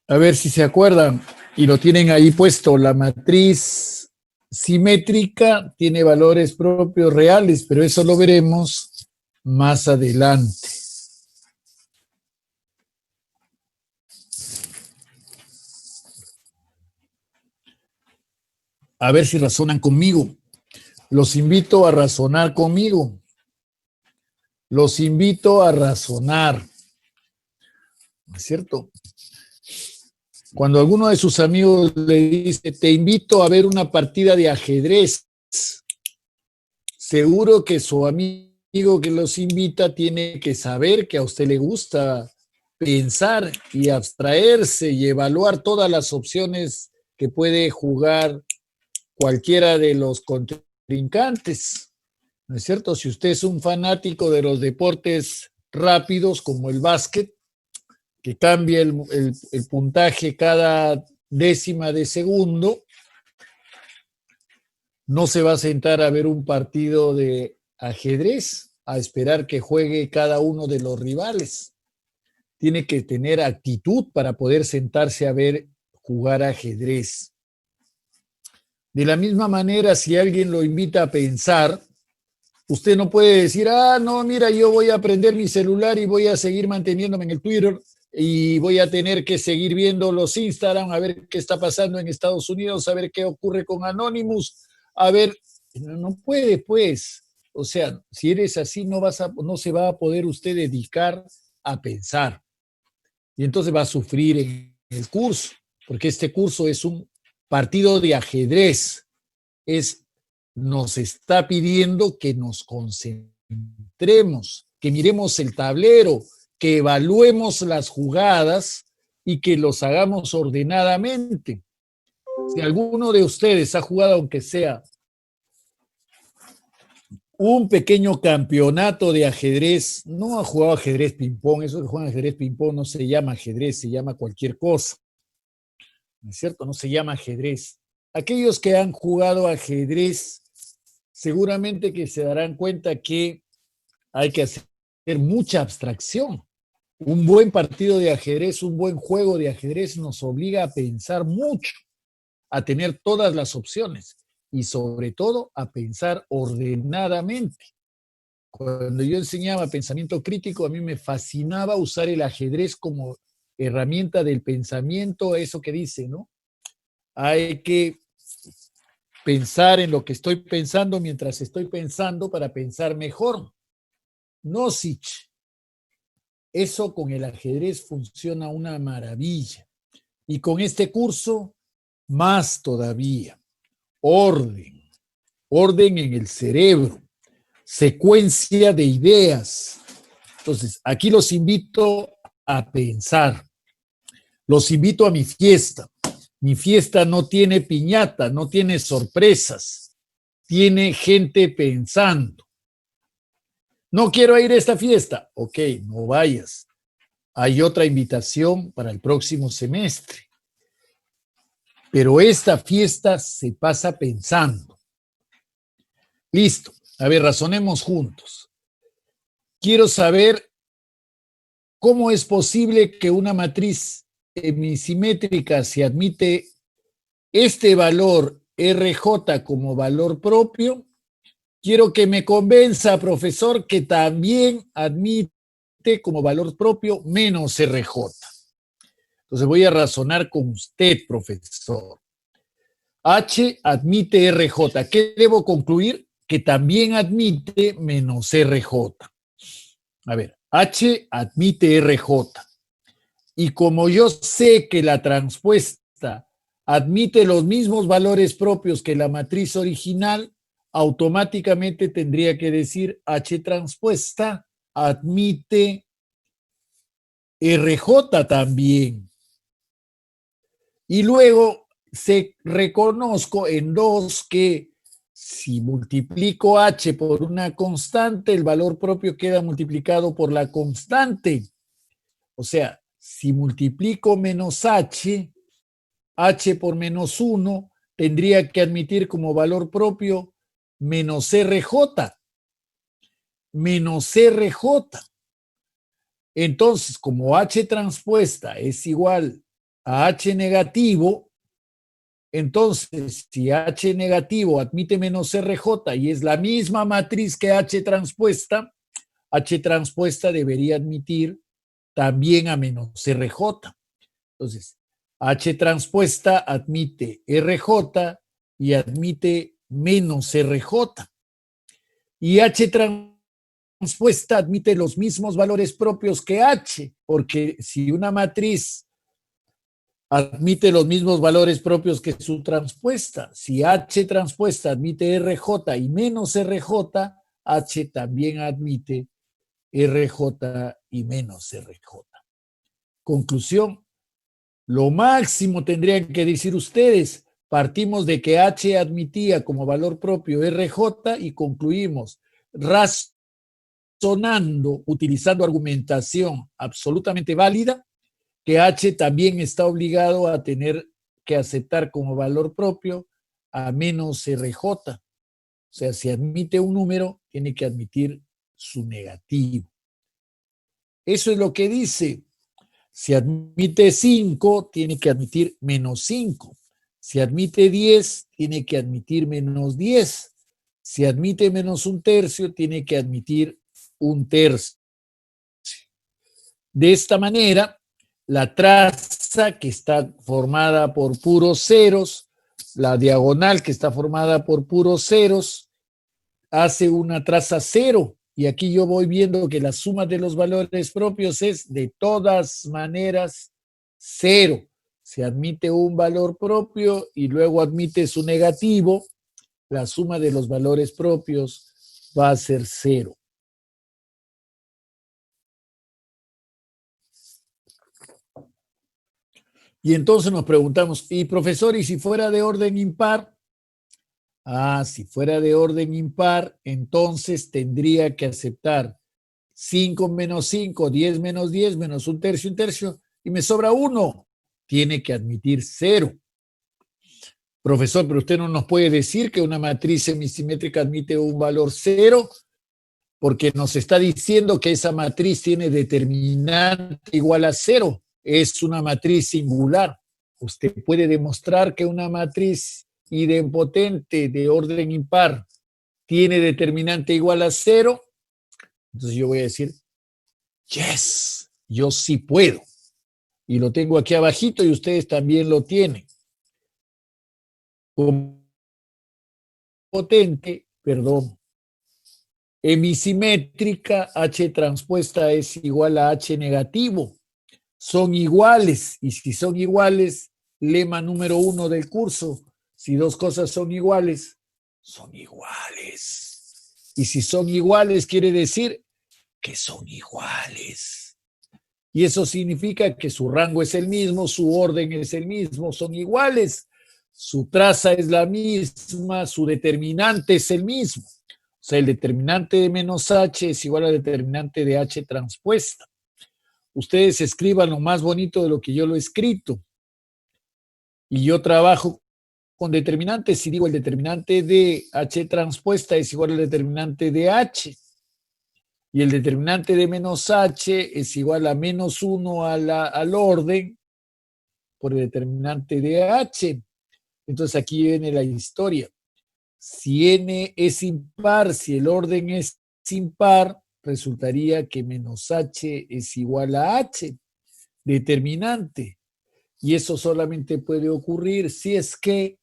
A ver si se acuerdan y lo tienen ahí puesto. La matriz simétrica tiene valores propios reales, pero eso lo veremos más adelante. A ver si razonan conmigo. Los invito a razonar conmigo. los invito a razonar, ¿no es cierto? Cuando alguno de sus amigos le dice, te invito a ver una partida de ajedrez, seguro que su amigo que los invita tiene que saber que a usted le gusta pensar y abstraerse y evaluar todas las opciones que puede jugar cualquiera de los contrincantes, ¿no es cierto? Si usted es un fanático de los deportes rápidos como el básquet, que cambia el puntaje cada décima de segundo, no se va a sentar a ver un partido de ajedrez, a esperar que juegue cada uno de los rivales. Tiene que tener actitud para poder sentarse a ver jugar ajedrez. De la misma manera, si alguien lo invita a pensar, usted no puede decir, no, mira, yo voy a prender mi celular y voy a seguir manteniéndome en el Twitter y voy a tener que seguir viendo los Instagram, a ver qué está pasando en Estados Unidos, a ver qué ocurre con Anonymous, a ver, no puede, pues. O sea, si eres así, no se va a poder usted dedicar a pensar. Y entonces va a sufrir en el curso, porque este curso es un partido de ajedrez. Nos está pidiendo que nos concentremos, que miremos el tablero, que evaluemos las jugadas y que los hagamos ordenadamente. Si alguno de ustedes ha jugado, aunque sea un pequeño campeonato de ajedrez, no ha jugado ajedrez ping-pong, eso que juegan ajedrez ping-pong no se llama ajedrez, se llama cualquier cosa, ¿no es cierto? No se llama ajedrez. Aquellos que han jugado ajedrez, seguramente que se darán cuenta que hay que hacer mucha abstracción. Un buen partido de ajedrez, un buen juego de ajedrez nos obliga a pensar mucho, a tener todas las opciones y sobre todo a pensar ordenadamente. Cuando yo enseñaba pensamiento crítico, a mí me fascinaba usar el ajedrez como herramienta del pensamiento, eso que dice, ¿no? Hay que pensar en lo que estoy pensando mientras estoy pensando para pensar mejor. Nozick. Eso con el ajedrez funciona una maravilla. Y con este curso, más todavía. Orden. Orden en el cerebro. Secuencia de ideas. Entonces, aquí los invito a pensar. Los invito a mi fiesta. Mi fiesta no tiene piñata, no tiene sorpresas. Tiene gente pensando. No quiero ir a esta fiesta. Ok, no vayas. Hay otra invitación para el próximo semestre. Pero esta fiesta se pasa pensando. Listo. A ver, razonemos juntos. Quiero saber cómo es posible que una matriz semisimétrica se admite este valor RJ como valor propio. Quiero que me convenza, profesor, que también admite como valor propio menos RJ. Entonces voy a razonar con usted, profesor. H admite RJ. ¿Qué debo concluir? Que también admite menos RJ. A ver, H admite RJ. Y como yo sé que la transpuesta admite los mismos valores propios que la matriz original, automáticamente tendría que decir H transpuesta admite RJ también. Y luego reconozco en 2 que si multiplico H por una constante, el valor propio queda multiplicado por la constante. O sea, si multiplico menos H por menos 1, tendría que admitir como valor propio menos RJ. Menos RJ. Entonces, como H transpuesta es igual a H negativo, entonces si H negativo admite menos RJ y es la misma matriz que H transpuesta debería admitir también a menos RJ. Entonces, H transpuesta admite RJ y admite menos RJ. Y H transpuesta admite los mismos valores propios que H, porque si una matriz admite los mismos valores propios que su transpuesta, si H transpuesta admite RJ y menos RJ, H también admite RJ y menos RJ. Conclusión, lo máximo tendrían que decir ustedes, partimos de que H admitía como valor propio RJ y concluimos razonando, utilizando argumentación absolutamente válida, que H también está obligado a tener que aceptar como valor propio a menos RJ. O sea, si admite un número, tiene que admitir su negativo. Eso es lo que dice. Si admite 5, tiene que admitir menos 5. Si admite 10, tiene que admitir menos 10. Si admite menos un tercio, tiene que admitir un tercio. De esta manera, la traza que está formada por puros ceros, la diagonal que está formada por puros ceros, hace una traza cero. Y aquí yo voy viendo que la suma de los valores propios es de todas maneras cero. Se admite un valor propio y luego admite su negativo, la suma de los valores propios va a ser cero. Y entonces nos preguntamos, ¿y profesor, y si fuera de orden impar? Si fuera de orden impar, entonces tendría que aceptar 5 menos 5, 10 menos 10, menos un tercio, y me sobra 1. Tiene que admitir 0. Profesor, pero usted no nos puede decir que una matriz semisimétrica admite un valor 0, porque nos está diciendo que esa matriz tiene determinante igual a 0. Es una matriz singular. Usted puede demostrar que una matriz idempotente de orden impar tiene determinante igual a 0. Entonces yo voy a decir, yes, yo sí puedo. Y lo tengo aquí abajito y ustedes también lo tienen. Hemisimétrica, H transpuesta es igual a H negativo. Son iguales, y si son iguales, lema número 1 del curso, si dos cosas son iguales, son iguales. Y si son iguales, quiere decir que son iguales. Y eso significa que su rango es el mismo, su orden es el mismo, son iguales. Su traza es la misma, su determinante es el mismo. O sea, el determinante de menos H es igual al determinante de H transpuesta. Ustedes escriban lo más bonito de lo que yo lo he escrito. Y yo trabajo con determinantes y digo el determinante de H transpuesta es igual al determinante de H. Y el determinante de menos H es igual a menos 1 al orden por el determinante de H. Entonces aquí viene la historia. Si n es impar, si el orden es impar, resultaría que menos h es igual a h, determinante. Y eso solamente puede ocurrir si es que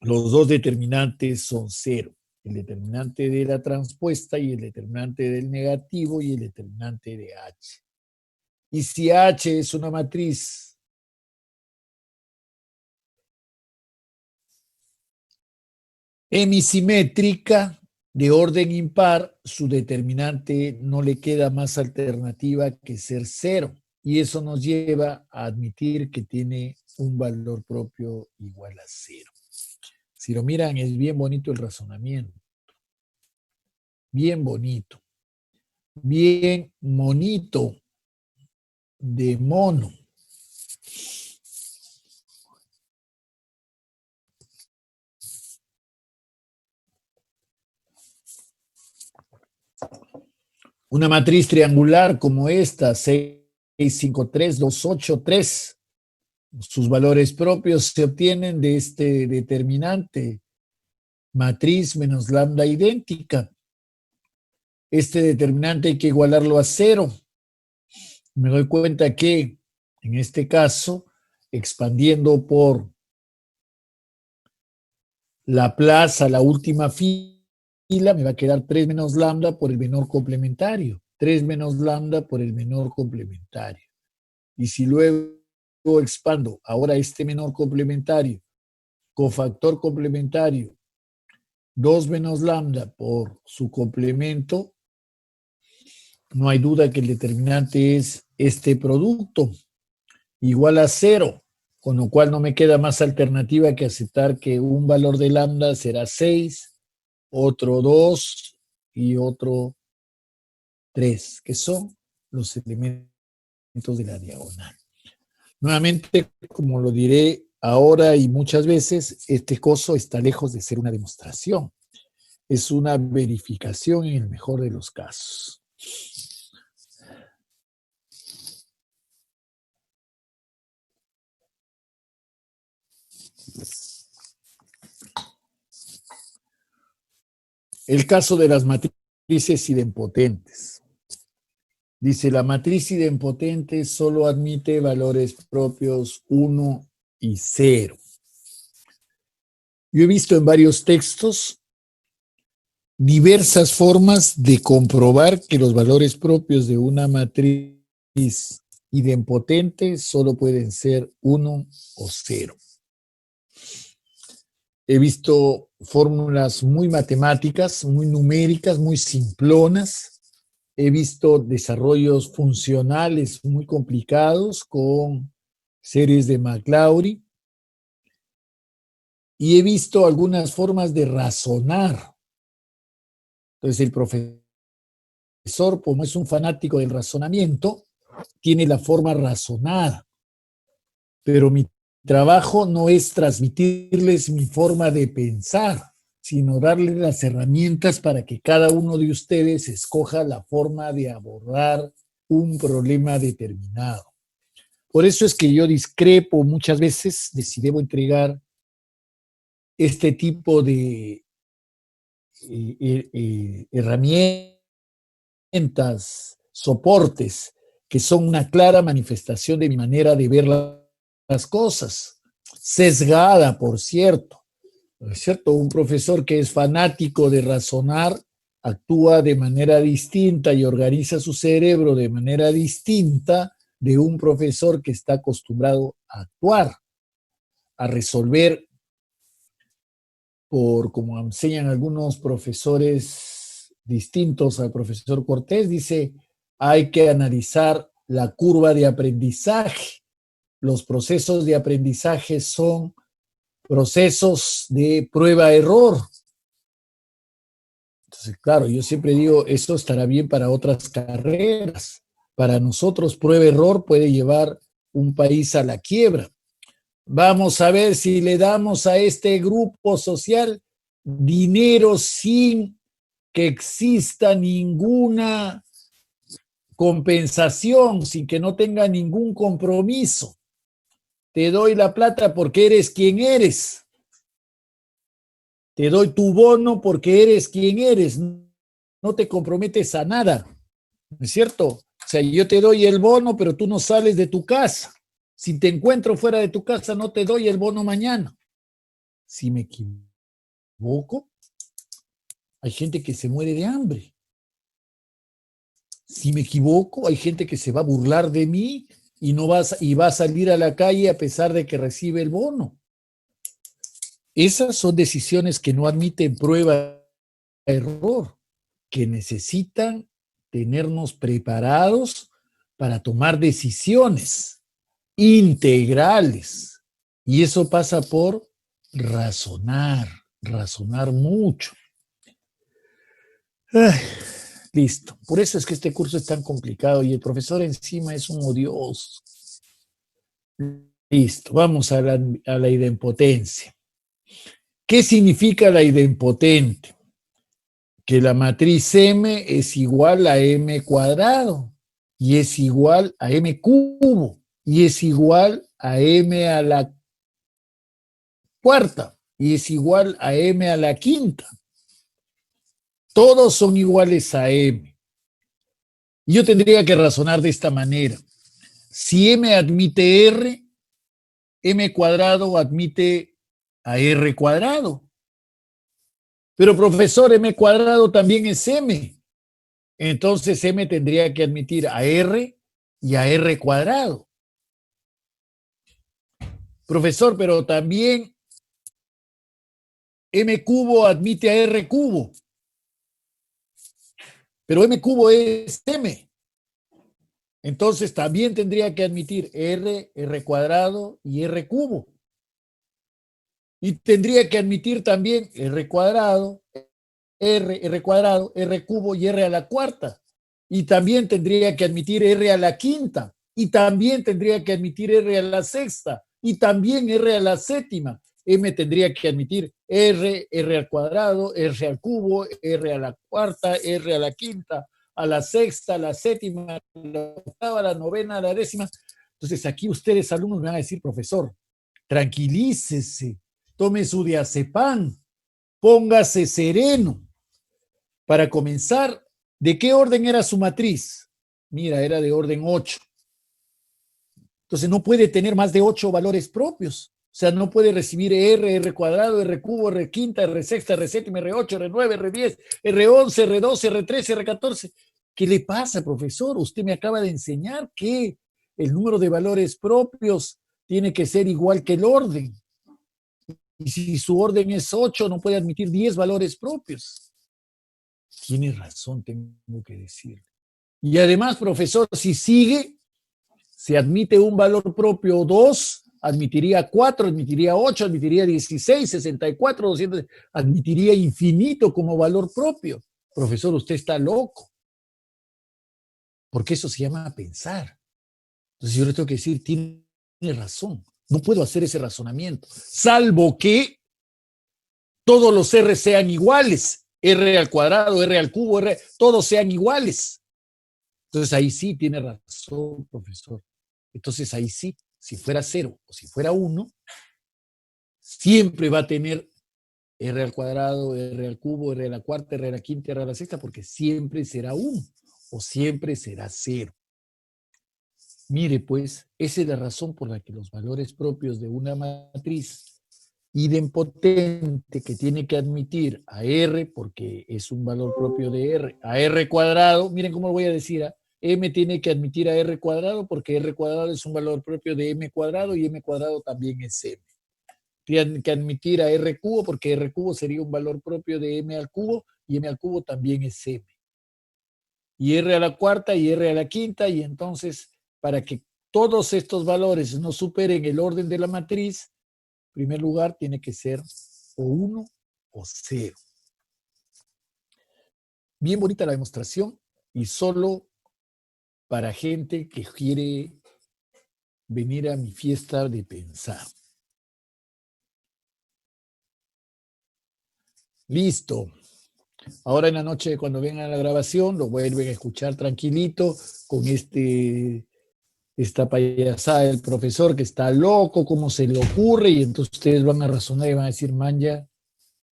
los dos determinantes son cero. El determinante de la transpuesta y el determinante del negativo y el determinante de h. Y si h es una matriz hemisimétrica de orden impar, su determinante no le queda más alternativa que ser cero. Y eso nos lleva a admitir que tiene un valor propio igual a cero. Si lo miran, es bien bonito el razonamiento. Bien bonito. Bien monito de mono. Una matriz triangular como esta, 6, 5, 3, 2, 8, 3. Sus valores propios se obtienen de este determinante. Matriz menos lambda idéntica. Este determinante hay que igualarlo a 0. Me doy cuenta que, en este caso, expandiendo por la plaza, la última fila, fila, me va a quedar 3 menos lambda por el menor complementario. 3 menos lambda por el menor complementario. Y si luego expando ahora este menor complementario, cofactor complementario, 2 menos lambda por su complemento, no hay duda que el determinante es este producto, igual a 0, con lo cual no me queda más alternativa que aceptar que un valor de lambda será 6, otro 2 y otro 3, que son los elementos de la diagonal. Nuevamente, como lo diré ahora y muchas veces, este coso está lejos de ser una demostración. Es una verificación en el mejor de los casos. El caso de las matrices idempotentes. Dice, la matriz idempotente solo admite valores propios 1 y 0. Yo he visto en varios textos diversas formas de comprobar que los valores propios de una matriz idempotente solo pueden ser 1 o 0. He visto fórmulas muy matemáticas, muy numéricas, muy simplonas. He visto desarrollos funcionales muy complicados con series de Maclaurin. Y he visto algunas formas de razonar. Entonces el profesor, como es un fanático del razonamiento, tiene la forma razonada. Pero mi trabajo no es transmitirles mi forma de pensar, sino darles las herramientas para que cada uno de ustedes escoja la forma de abordar un problema determinado. Por eso es que yo discrepo muchas veces de si debo entregar este tipo de herramientas, soportes, que son una clara manifestación de mi manera de ver las cosas, sesgada, por cierto. ¿No es cierto? Un profesor que es fanático de razonar actúa de manera distinta y organiza su cerebro de manera distinta de un profesor que está acostumbrado a actuar, a resolver como enseñan algunos profesores distintos al profesor Cortés, dice, hay que analizar la curva de aprendizaje. Los procesos de aprendizaje son procesos de prueba-error. Entonces, claro, yo siempre digo, esto estará bien para otras carreras. Para nosotros, prueba-error puede llevar un país a la quiebra. Vamos a ver si le damos a este grupo social dinero sin que exista ninguna compensación, sin que no tenga ningún compromiso. Te doy la plata porque eres quien eres. Te doy tu bono porque eres quien eres. No te comprometes a nada. ¿No es cierto? O sea, yo te doy el bono, pero tú no sales de tu casa. Si te encuentro fuera de tu casa, no te doy el bono mañana. Si me equivoco, hay gente que se muere de hambre. Si me equivoco, hay gente que se va a burlar de mí y va a salir a la calle a pesar de que recibe el bono. Esas son decisiones que no admiten prueba de error, que necesitan tenernos preparados para tomar decisiones integrales. Y eso pasa por razonar mucho. Ay, listo. Por eso es que este curso es tan complicado y el profesor encima es un odioso. Listo, vamos a la idempotencia. ¿Qué significa la idempotente? Que la matriz M es igual a M cuadrado y es igual a M cubo y es igual a M a la cuarta y es igual a M a la quinta. Todos son iguales a M. Yo tendría que razonar de esta manera. Si M admite R, M cuadrado admite a R cuadrado. Pero profesor, m cuadrado también es m. Entonces m tendría que admitir a r y a r cuadrado. Profesor, pero también m cubo admite a r cubo. Pero m cubo es m. Entonces también tendría que admitir r, r cuadrado y r cubo. Y tendría que admitir también r cuadrado, r cuadrado, r cubo y r a la cuarta. Y también tendría que admitir r a la quinta. Y también tendría que admitir r a la sexta. Y también r a la séptima. M tendría que admitir r al cuadrado, r al cubo, r a la cuarta, r a la quinta, a la sexta, a la séptima, a la octava, a la novena, a la décima. Entonces aquí ustedes, alumnos, me van a decir, profesor, tranquilícese, tome su diazepam, póngase sereno. Para comenzar, ¿de qué orden era su matriz? Mira, era de orden 8. Entonces no puede tener más de 8 valores propios. O sea, no puede recibir R, R cuadrado, R cubo, R quinta, R sexta, R séptima, R8, R9, R10, R11, R12, R13, R14. ¿Qué le pasa, profesor? Usted me acaba de enseñar que el número de valores propios tiene que ser igual que el orden. Y si su orden es 8, no puede admitir 10 valores propios. Tiene razón, tengo que decir. Y además, profesor, si sigue, se admite un valor propio 2, admitiría 4, admitiría 8, admitiría 16, 64, 200, admitiría infinito como valor propio. Profesor, usted está loco. Porque eso se llama pensar. Entonces yo le tengo que decir, tiene razón. No puedo hacer ese razonamiento, salvo que todos los R sean iguales. R al cuadrado, R al cubo, R, todos sean iguales. Entonces ahí sí tiene razón, profesor. Entonces ahí sí, si fuera 0 o si fuera 1, siempre va a tener R al cuadrado, R al cubo, R a la cuarta, R a la quinta, R a la sexta, porque siempre será 1 o siempre será 0. Mire, pues, esa es la razón por la que los valores propios de una matriz idempotente que tiene que admitir a R, porque es un valor propio de R, a R cuadrado, miren cómo lo voy a decir, M tiene que admitir a R cuadrado porque R cuadrado es un valor propio de M cuadrado y M cuadrado también es M. Tienen que admitir a R cubo porque R cubo sería un valor propio de M al cubo y M al cubo también es M. Y R a la cuarta y R a la quinta, y entonces para que todos estos valores no superen el orden de la matriz, en primer lugar tiene que ser o 1 o 0. Bien bonita la demostración y solo para gente que quiere venir a mi fiesta de pensar. Listo. Ahora en la noche, cuando vengan a la grabación, lo vuelven a escuchar tranquilito con esta payasada del profesor que está loco, cómo se le ocurre, y entonces ustedes van a razonar y van a decir, Manja,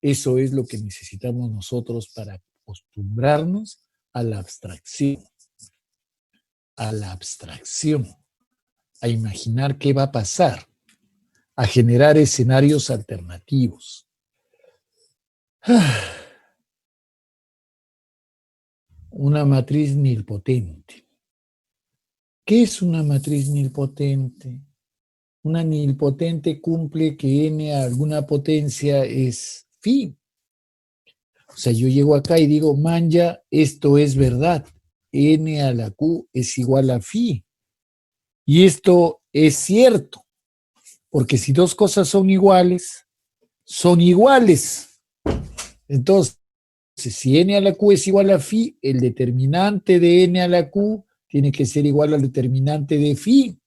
eso es lo que necesitamos nosotros para acostumbrarnos a la abstracción. A imaginar qué va a pasar, a generar escenarios alternativos. Una matriz nilpotente. ¿Qué es una matriz nilpotente? Una nilpotente cumple que n a alguna potencia es phi. O sea, yo llego acá y digo, Manja, esto es verdad. N a la q es igual a phi. Y esto es cierto, porque si dos cosas son iguales, son iguales. Entonces, si n a la q es igual a phi, el determinante de n a la q tiene que ser igual al determinante de phi.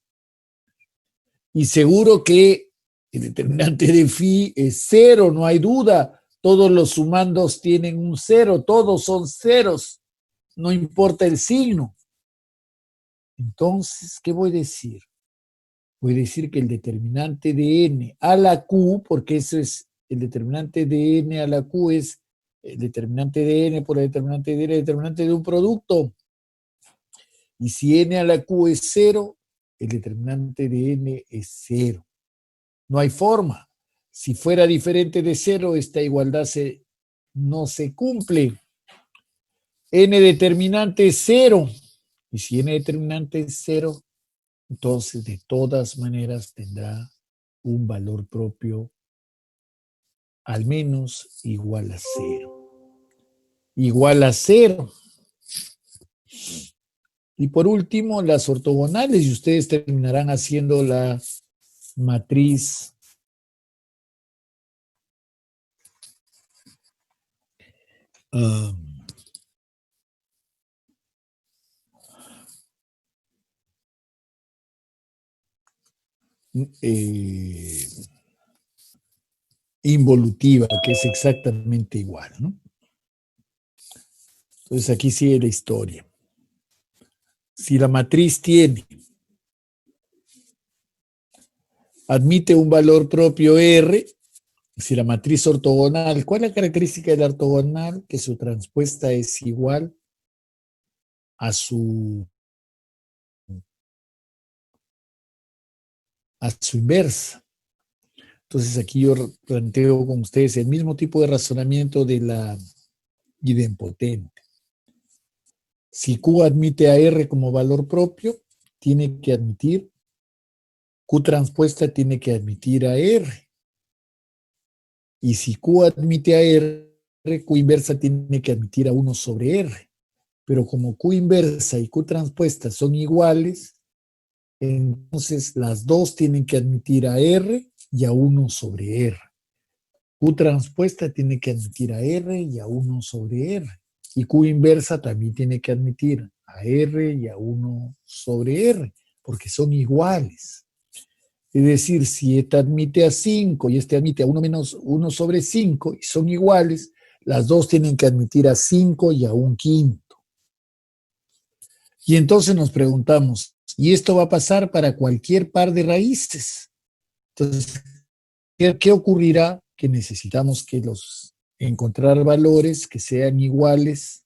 Y seguro que el determinante de phi es 0, no hay duda. Todos los sumandos tienen un 0, todos son ceros, no importa el signo. Entonces, ¿qué voy a decir? Voy a decir que el determinante de n a la q, porque eso es el determinante de n a la q, es el determinante de n por el determinante de n, el determinante de un producto. Y si n a la q es 0, el determinante de n es 0. No hay forma. Si fuera diferente de 0, esta igualdad se no se cumple. N determinante es 0. Y si n determinante es 0, entonces de todas maneras tendrá un valor propio al menos igual a 0. Igual a 0. Y por último, las ortogonales, y ustedes terminarán haciendo la matriz involutiva, que es exactamente igual, ¿no? Entonces aquí sigue la historia. Si la matriz admite un valor propio R, si la matriz ortogonal, ¿cuál es la característica de la ortogonal? Que su transpuesta es igual a su inversa. Entonces aquí yo planteo con ustedes el mismo tipo de razonamiento de la idempotente. Si Q admite a R como valor propio, tiene que admitir, Q transpuesta tiene que admitir a R. Y si Q admite a R, Q inversa tiene que admitir a 1 sobre R. Pero como Q inversa y Q transpuesta son iguales, entonces las dos tienen que admitir a R y a 1 sobre R. Q transpuesta tiene que admitir a R y a 1 sobre R. Y Q inversa también tiene que admitir a R y a 1 sobre R, porque son iguales. Es decir, si este admite a 5 y este admite a 1 menos 1 sobre 5 y son iguales, las dos tienen que admitir a 5 y a 1/5. Y entonces nos preguntamos, ¿y esto va a pasar para cualquier par de raíces? Entonces, ¿qué ocurrirá? Que necesitamos encontrar valores que sean iguales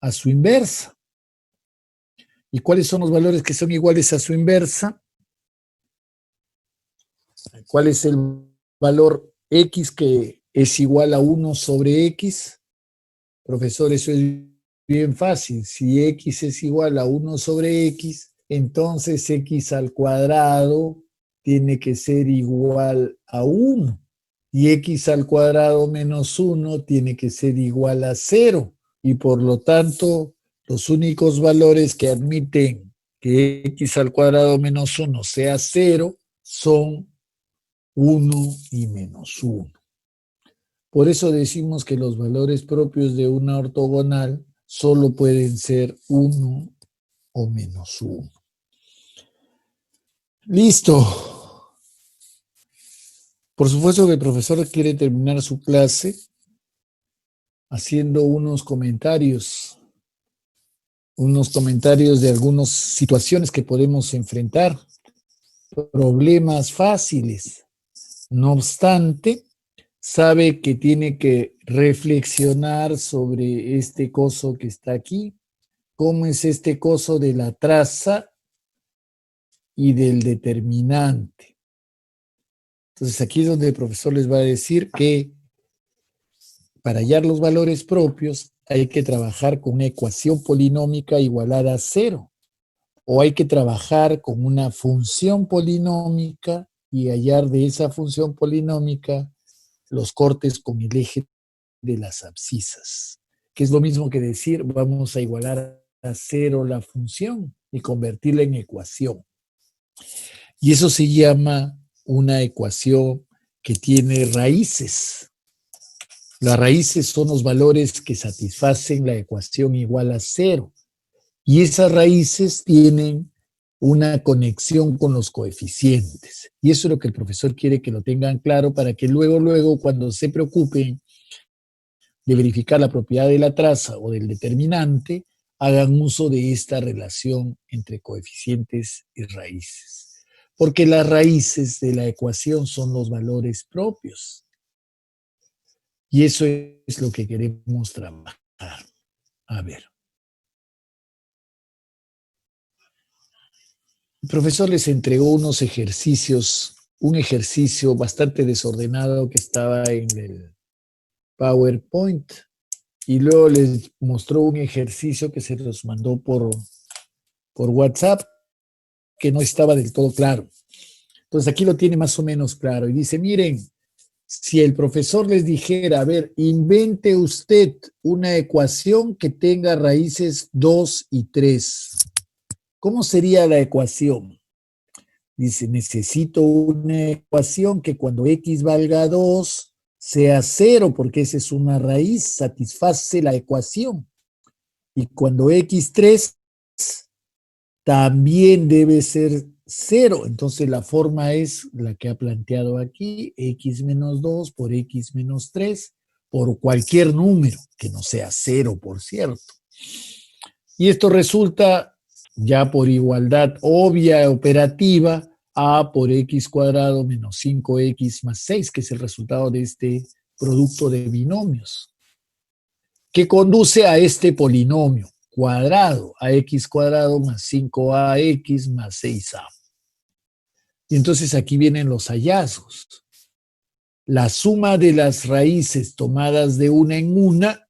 a su inversa. ¿Y cuáles son los valores que son iguales a su inversa? ¿Cuál es el valor X que es igual a 1 sobre X? Profesor, eso es bien fácil. Si X es igual a 1 sobre X, entonces X al cuadrado tiene que ser igual a 1. Y X al cuadrado menos 1 tiene que ser igual a 0. Y por lo tanto, los únicos valores que admiten que X al cuadrado menos 1 sea 0 son 1 y menos 1. Por eso decimos que los valores propios de una ortogonal solo pueden ser 1 o menos 1. Listo. Por supuesto que el profesor quiere terminar su clase haciendo unos comentarios de algunas situaciones que podemos enfrentar, problemas fáciles. No obstante, sabe que tiene que reflexionar sobre este coso que está aquí, cómo es este coso de la traza y del determinante. Entonces aquí es donde el profesor les va a decir que para hallar los valores propios hay que trabajar con una ecuación polinómica igualada a 0, o hay que trabajar con una función polinómica y hallar de esa función polinómica los cortes con el eje de las abscisas, que es lo mismo que decir vamos a igualar a 0 la función y convertirla en ecuación. Y eso se llama una ecuación que tiene raíces. Las raíces son los valores que satisfacen la ecuación igual a 0. Y esas raíces tienen una conexión con los coeficientes. Y eso es lo que el profesor quiere que lo tengan claro para que luego, cuando se preocupen de verificar la propiedad de la traza o del determinante, hagan uso de esta relación entre coeficientes y raíces. Porque las raíces de la ecuación son los valores propios. Y eso es lo que queremos trabajar. A ver. El profesor les entregó unos ejercicios, un ejercicio bastante desordenado que estaba en PowerPoint y luego les mostró un ejercicio que se los mandó por WhatsApp que no estaba del todo claro. Entonces aquí lo tiene más o menos claro y dice, miren, si el profesor les dijera, a ver, invente usted una ecuación que tenga raíces 2 y 3, ¿cómo sería la ecuación? Dice, necesito una ecuación que cuando x valga 2 sea 0, porque esa es una raíz, satisface la ecuación. Y cuando x3 también debe ser 0. Entonces la forma es la que ha planteado aquí, x menos 2 por x menos 3 por cualquier número, que no sea 0, por cierto. Y esto resulta, ya por igualdad obvia operativa, a por x cuadrado menos 5x más 6, que es el resultado de este producto de binomios, que conduce a este polinomio cuadrado, a x cuadrado más 5ax más 6a. Y entonces aquí vienen los hallazgos. La suma de las raíces tomadas de una en una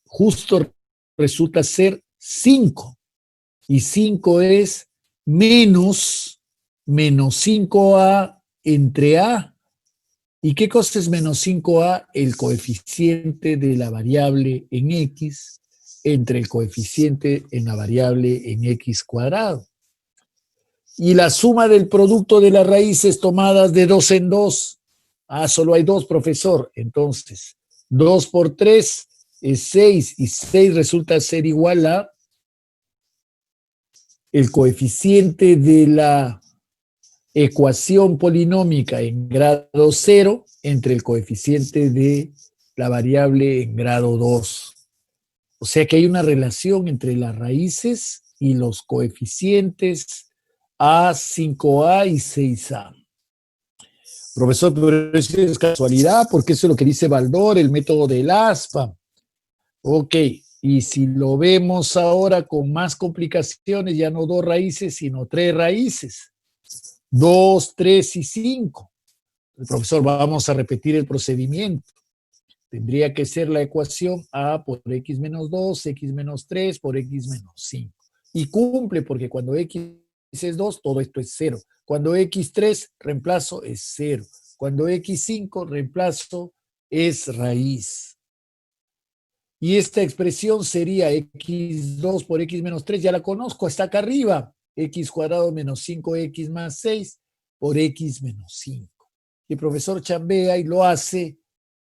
justo resulta ser 5. Y 5 es menos 5a entre a. ¿Y qué cosa es menos 5a? El coeficiente de la variable en x entre el coeficiente en la variable en x cuadrado. Y la suma del producto de las raíces tomadas de 2 en 2. Ah, solo hay 2, profesor. Entonces, 2 por 3 es 6 y 6 resulta ser igual a el coeficiente de la ecuación polinómica en grado 0 entre el coeficiente de la variable en grado 2. O sea que hay una relación entre las raíces y los coeficientes A, 5A y 6A. Profesor, pero eso es casualidad, porque eso es lo que dice Baldor, el método del ASPA. Ok, y si lo vemos ahora con más complicaciones, ya no 2 raíces, sino 3 raíces. 2, 3 y 5. Profesor, vamos a repetir el procedimiento. Tendría que ser la ecuación A por x menos 2, x menos 3 por x menos 5. Y cumple porque cuando x es 2, todo esto es 0. Cuando x3, reemplazo es 0. Cuando x5, reemplazo es raíz. Y esta expresión sería x2 por x menos 3, ya la conozco, está acá arriba. X cuadrado menos 5x más 6 por x menos 5. Y el profesor chambea y lo hace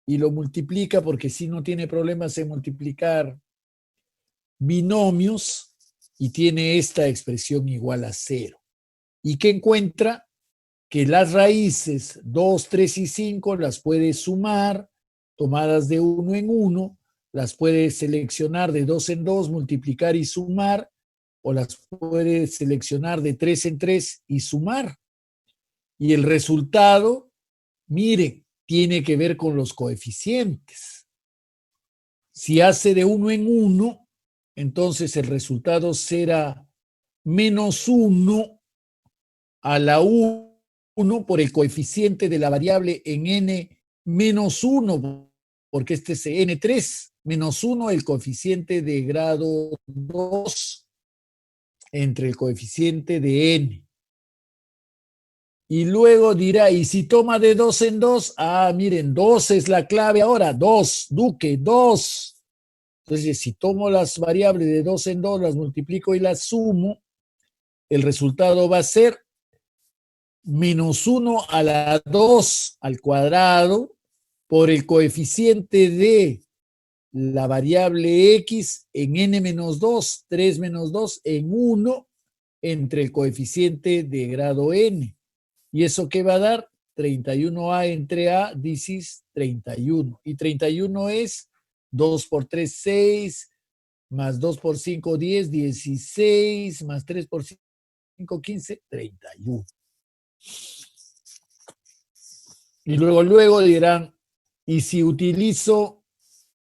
y lo multiplica porque si no tiene problemas en multiplicar binomios y tiene esta expresión igual a 0. ¿Y qué encuentra? Que las raíces 2, 3 y 5 las puede sumar, tomadas de 1 en 1, las puede seleccionar de 2 en 2, multiplicar y sumar, o las puede seleccionar de 3 en 3 y sumar. Y el resultado, miren, tiene que ver con los coeficientes. Si hace de 1 en 1, entonces el resultado será menos 1 a la 1 por el coeficiente de la variable en n menos 1, porque este es n3, menos 1 el coeficiente de grado 2 entre el coeficiente de n. Y luego dirá, ¿y si toma de 2 en 2? Ah, miren, 2 es la clave ahora, 2, Duque, 2. Entonces, si tomo las variables de 2 en 2, las multiplico y las sumo, el resultado va a ser menos 1 a la 2 al cuadrado por el coeficiente de la variable x en n menos 2, 3 menos 2 en 1 entre el coeficiente de grado n. ¿Y eso qué va a dar? 31a entre a, this is 31. Y 31 es 2 por 3, 6, más 2 por 5, 10, 16, más 3 por 5, 15, 31. Y luego dirán, ¿y si utilizo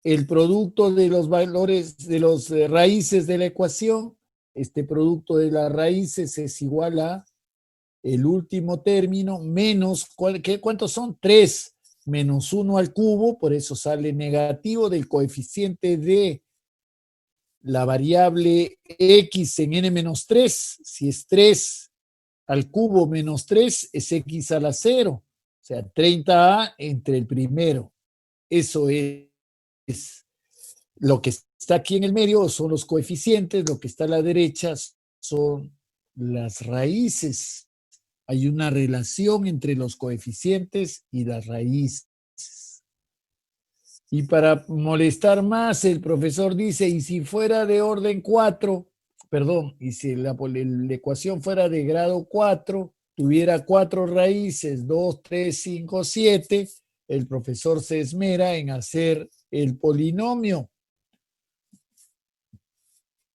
el producto de los valores, de los raíces de la ecuación? Este producto de las raíces es igual a el último término menos, ¿cuántos son? 3, menos 1 al cubo, por eso sale negativo del coeficiente de la variable x en n menos 3. Si es 3 al cubo menos 3, es x a la 0. O sea, 30a entre el primero. Eso es lo que está aquí en el medio, son los coeficientes. Lo que está a la derecha son las raíces. Hay una relación entre los coeficientes y las raíces. Y para molestar más, el profesor dice, y si fuera de orden 4, perdón, y si la ecuación fuera de grado 4, tuviera 4 raíces, 2, 3, 5, 7, el profesor se esmera en hacer el polinomio.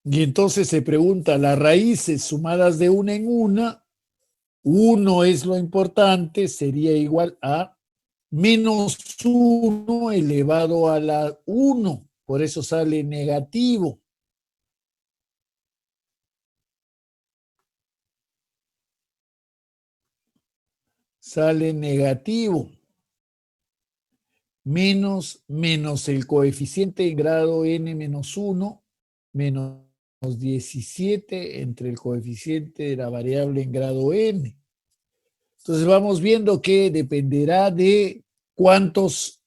Y entonces se pregunta, las raíces sumadas de una en una, 1 es lo importante, sería igual a menos 1 elevado a la 1. Por eso sale negativo. Sale negativo. Menos el coeficiente en grado n menos 1, menos 17 entre el coeficiente de la variable en grado n. Entonces vamos viendo que dependerá de cuántas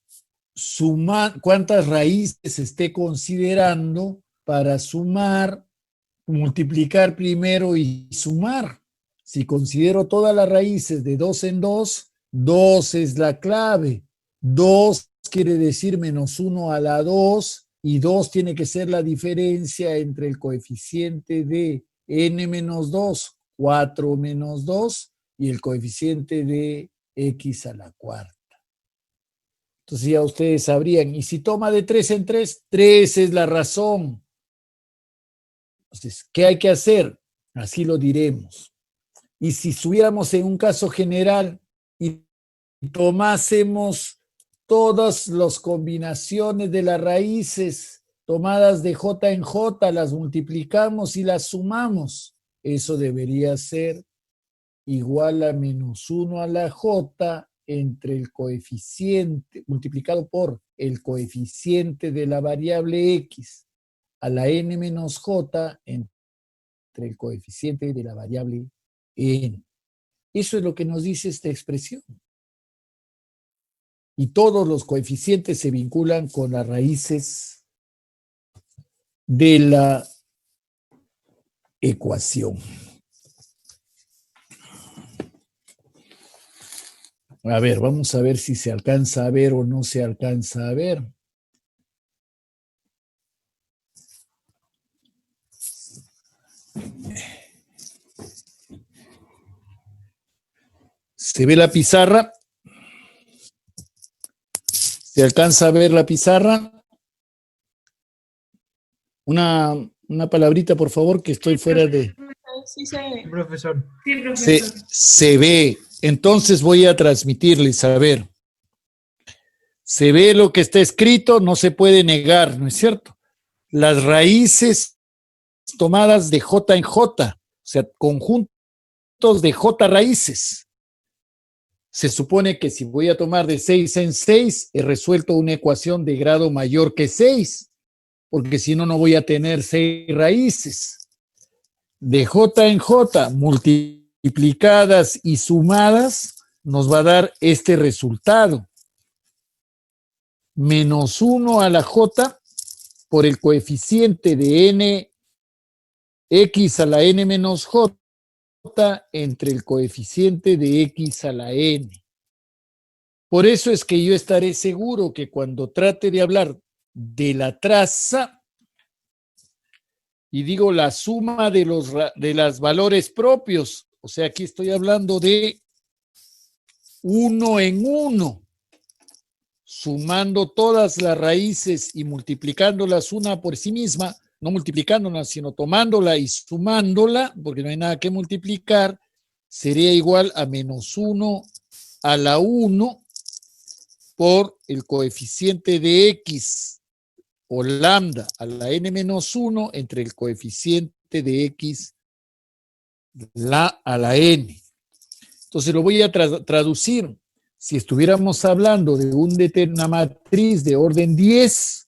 raíces esté considerando para sumar, multiplicar primero y sumar. Si considero todas las raíces de 2 en 2, 2 es la clave. 2 quiere decir menos 1 a la 2 y 2 tiene que ser la diferencia entre el coeficiente de n menos 2, 4 menos 2 y el coeficiente de x a la cuarta. Entonces ya ustedes sabrían, y si toma de 3 en 3, 3 es la razón. Entonces, ¿qué hay que hacer? Así lo diremos. Y si estuviéramos en un caso general y tomásemos todas las combinaciones de las raíces tomadas de j en j, las multiplicamos y las sumamos, eso debería ser igual a menos 1 a la j entre el coeficiente, multiplicado por el coeficiente de la variable x a la n menos j entre el coeficiente de la variable n. Eso es lo que nos dice esta expresión. Y todos los coeficientes se vinculan con las raíces de la ecuación. A ver, vamos a ver si se alcanza a ver o no se alcanza a ver. ¿Se ve la pizarra? ¿Se alcanza a ver la pizarra? Una palabrita, por favor, que estoy fuera de... Sí, se ve. Profesor. Sí, profesor. Se ve. Entonces voy a transmitirles, a ver. Se ve lo que está escrito, no se puede negar, ¿no es cierto? Las raíces tomadas de j en j, o sea, conjuntos de j raíces. Se supone que si voy a tomar de 6 en 6, he resuelto una ecuación de grado mayor que 6, porque si no, no voy a tener 6 raíces. De j en j multiplicadas y sumadas, nos va a dar este resultado. Menos 1 a la j por el coeficiente de n x a la n menos j entre el coeficiente de x a la n. Por eso es que yo estaré seguro que cuando trate de hablar de la traza y digo la suma de las valores propios, o sea, aquí estoy hablando de 1 en 1, sumando todas las raíces y multiplicándolas una por sí misma, no multiplicándola, sino tomándola y sumándola, porque no hay nada que multiplicar, sería igual a menos 1 a la 1 por el coeficiente de x o lambda a la n menos 1 entre el coeficiente de x a la n. Entonces lo voy a traducir. si estuviéramos hablando de una matriz de orden 10,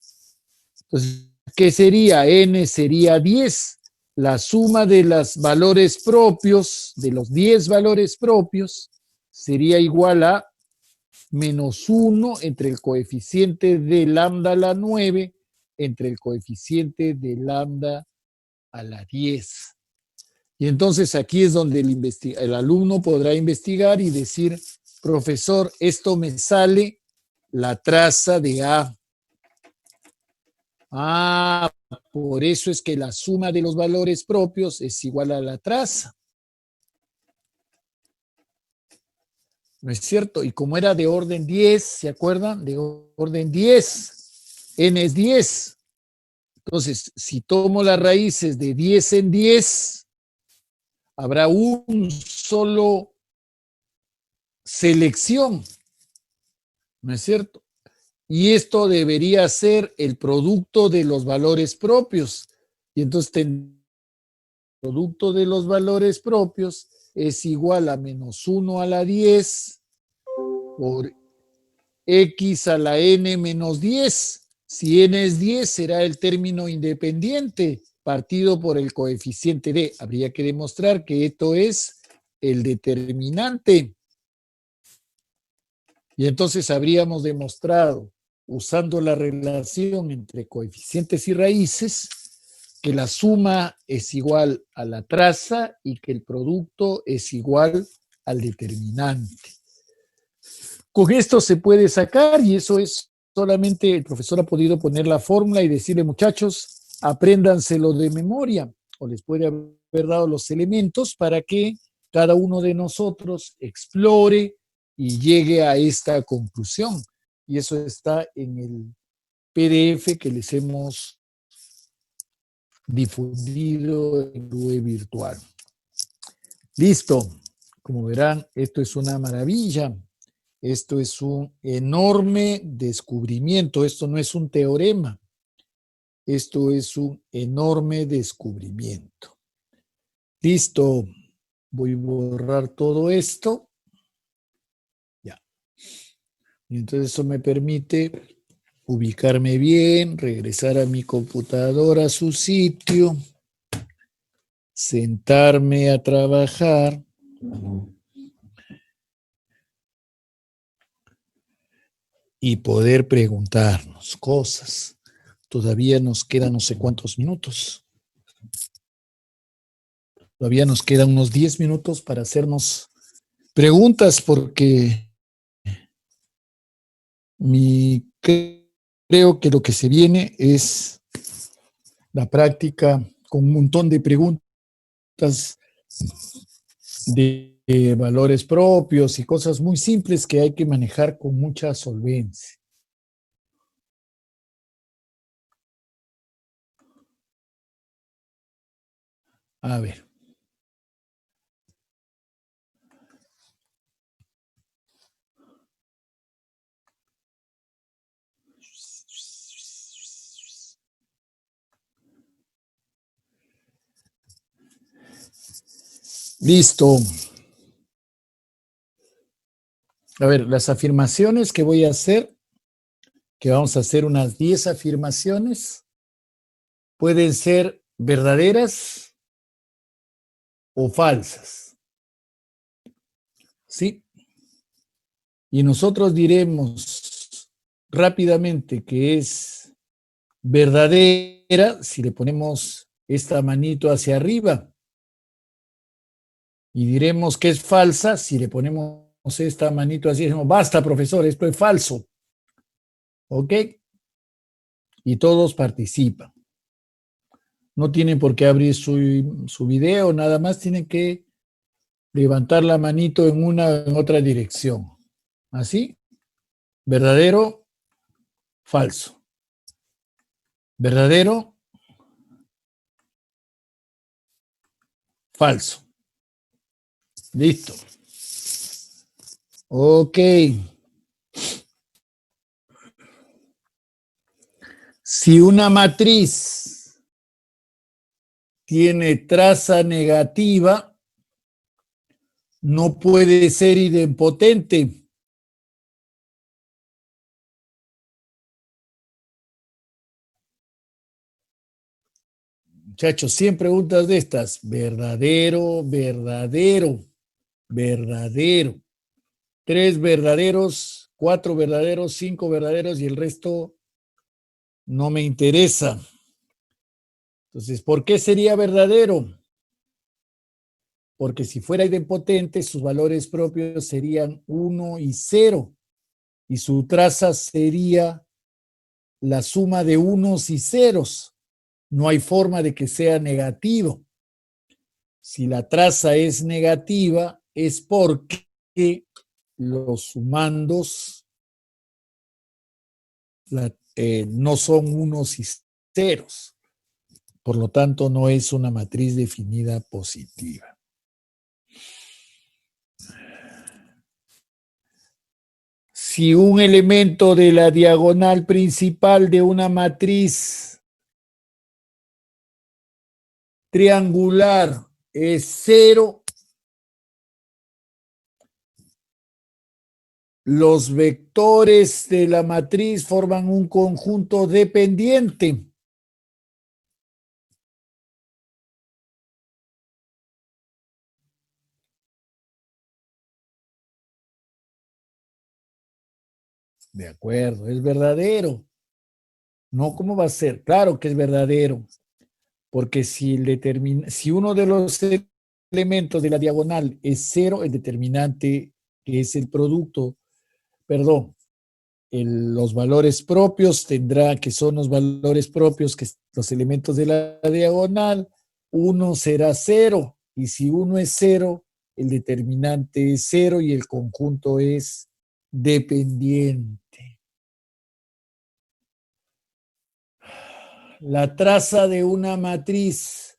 entonces, ¿qué sería? N sería 10. La suma de los valores propios, de los 10 valores propios, sería igual a menos 1 entre el coeficiente de lambda a la 9 entre el coeficiente de lambda a la 10. Y entonces aquí es donde el alumno podrá investigar y decir, profesor, esto me sale la traza de A. Ah, por eso es que la suma de los valores propios es igual a la traza. ¿No es cierto? Y como era de orden 10, ¿se acuerdan? De orden 10, n es 10. Entonces, si tomo las raíces de 10 en 10, habrá un solo selección, ¿no es cierto? Y esto debería ser el producto de los valores propios. Y entonces el producto de los valores propios es igual a menos 1 a la 10 por x a la n menos 10. Si n es 10, será el término independiente partido por el coeficiente d. Habría que demostrar que esto es el determinante. Y entonces habríamos demostrado, usando la relación entre coeficientes y raíces, que la suma es igual a la traza y que el producto es igual al determinante. Con esto se puede sacar, y eso es solamente el profesor ha podido poner la fórmula y decirle, muchachos, apréndanselo de memoria, o les puede haber dado los elementos para que cada uno de nosotros explore y llegue a esta conclusión. Y eso está en el PDF que les hemos difundido en web virtual. Listo. Como verán, esto es una maravilla. Esto es un enorme descubrimiento. Esto no es un teorema. Esto es un enorme descubrimiento. Listo. Voy a borrar todo esto. Ya. Y entonces eso me permite ubicarme bien, regresar a mi computadora a su sitio, sentarme a trabajar. Y poder preguntarnos cosas. Todavía nos quedan no sé cuántos minutos. Todavía nos quedan unos 10 minutos para hacernos preguntas porque creo que lo que se viene es la práctica con un montón de preguntas de valores propios y cosas muy simples que hay que manejar con mucha solvencia. A ver. Listo. A ver, las afirmaciones que voy a hacer, que vamos a hacer unas 10 afirmaciones, pueden ser verdaderas o falsas. ¿Sí? Y nosotros diremos rápidamente que es verdadera si le ponemos esta manito hacia arriba. Y diremos que es falsa si le ponemos esta manito así. Decimos, basta, profesor, esto es falso. ¿Ok? Y todos participan. No tienen por qué abrir su video, nada más tienen que levantar la manito en otra dirección. ¿Así? ¿Verdadero? Falso. ¿Verdadero? Falso. Listo. Ok. Si una matriz tiene traza negativa, no puede ser idempotente. Muchachos, 100 preguntas de estas. Verdadero, verdadero, verdadero. 3 verdaderos, 4 verdaderos, 5 verdaderos y el resto no me interesa. Entonces, ¿por qué sería verdadero? Porque si fuera idempotente, sus valores propios serían 1 y 0 y su traza sería la suma de unos y ceros. No hay forma de que sea negativo. Si la traza es negativa, es porque los sumandos no son unos y ceros. Por lo tanto, no es una matriz definida positiva. Si un elemento de la diagonal principal de una matriz triangular es 0, los vectores de la matriz forman un conjunto dependiente. De acuerdo, es verdadero. No, ¿cómo va a ser? Claro que es verdadero, porque si uno de los elementos de la diagonal es 0, el determinante, que es el producto, perdón, los valores propios tendrá que son los valores propios, que los elementos de la diagonal, 1 será 0, y si 1 es 0, el determinante es 0 y el conjunto es dependiente. La traza de una matriz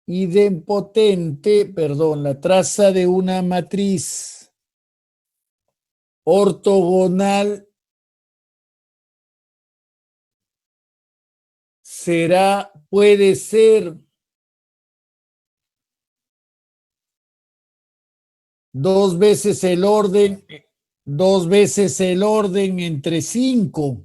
idempotente, perdón, la traza de una matriz ortogonal puede ser dos veces el orden entre 5.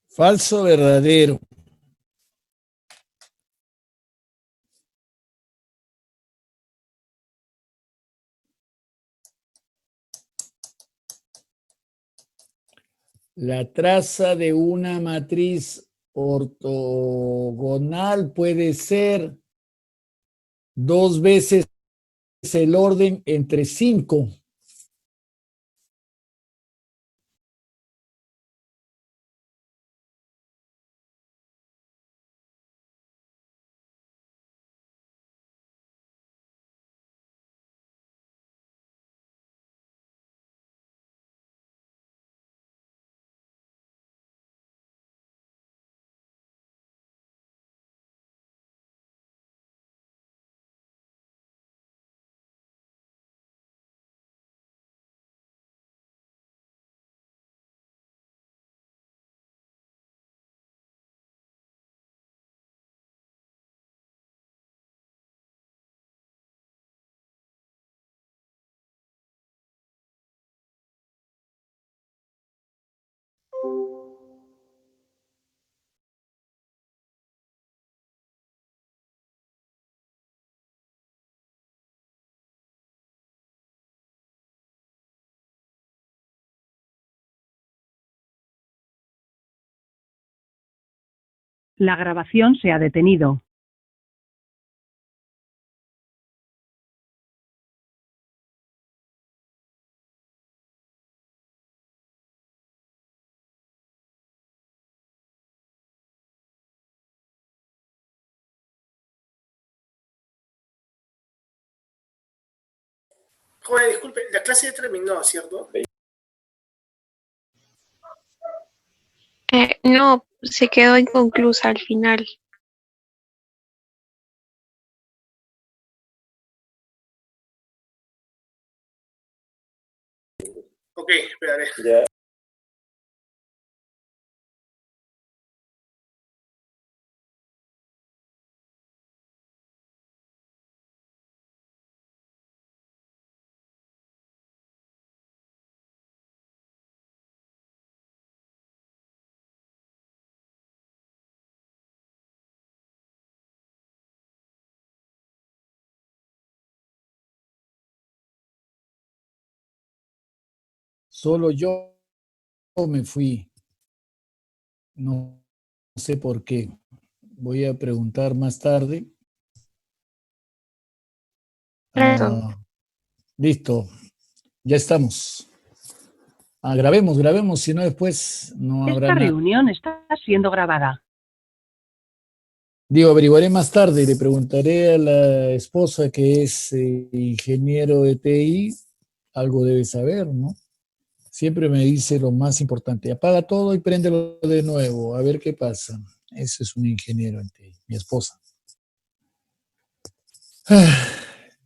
Falso, verdadero. La traza de una matriz ortogonal puede ser dos veces el orden entre 5. La grabación se ha detenido. Joder, disculpe, la clase ya terminó, ¿cierto? No, se quedó inconclusa al final. Ok, esperaré. Solo yo me fui. No sé por qué. Voy a preguntar más tarde. Razón. Listo, ya estamos. Grabemos, si no después no habrá Esta nada. reunión está siendo grabada. Digo, averiguaré más tarde y le preguntaré a la esposa que es ingeniero de TI, algo debe saber, ¿no? Siempre me dice lo más importante, apaga todo y préndelo de nuevo, a ver qué pasa. Ese es un ingeniero en TI, mi esposa.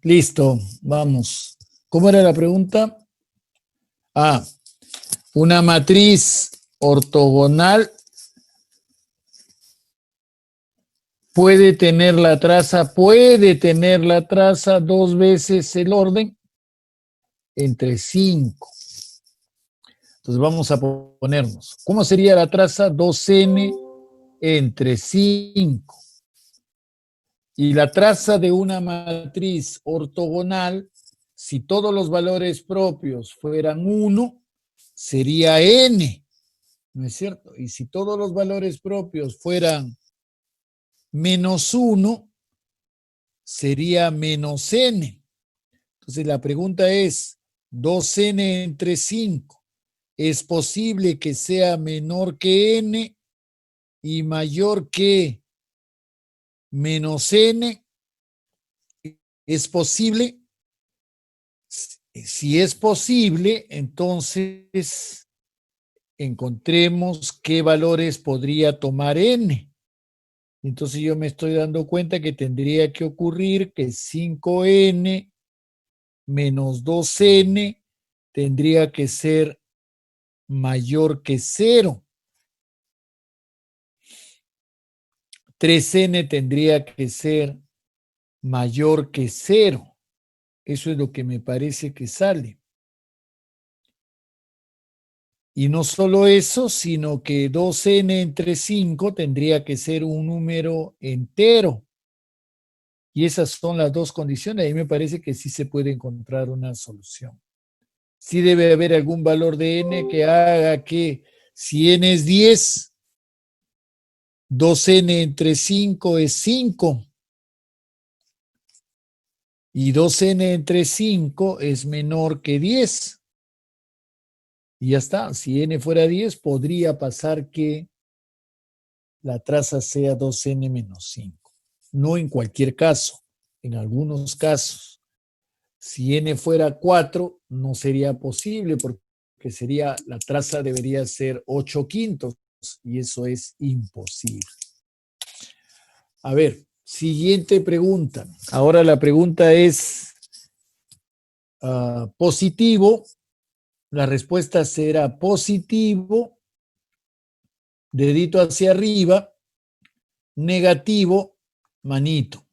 Listo, vamos. ¿Cómo era la pregunta? Una matriz ortogonal puede tener la traza dos veces el orden entre 5. Entonces vamos a ponernos. ¿Cómo sería la traza? 2n entre 5. Y la traza de una matriz ortogonal, si todos los valores propios fueran 1, sería n, ¿no es cierto? Y si todos los valores propios fueran -1, sería -n. Entonces la pregunta es, 2n entre 5, ¿es posible que sea menor que n y mayor que -n? ¿Es posible? Si es posible, entonces encontremos qué valores podría tomar n. Entonces yo me estoy dando cuenta que tendría que ocurrir que 5n menos 2n tendría que ser mayor que 0. 3n tendría que ser mayor que 0. Eso es lo que me parece que sale. Y no solo eso, sino que 2n entre 5 tendría que ser un número entero. Y esas son las dos condiciones. Ahí me parece que sí se puede encontrar una solución. Sí debe haber algún valor de n que haga que si n es 10, 2n entre 5 es 5. Y 2n entre 5 es menor que 10. Y ya está. Si n fuera 10, podría pasar que la traza sea 2n menos 5. No en cualquier caso. En algunos casos. Si n fuera 4, no sería posible porque sería, la traza debería ser 8/5 y eso es imposible. A ver, siguiente pregunta. Ahora la pregunta es positivo. La respuesta será positivo, dedito hacia arriba, negativo, manito.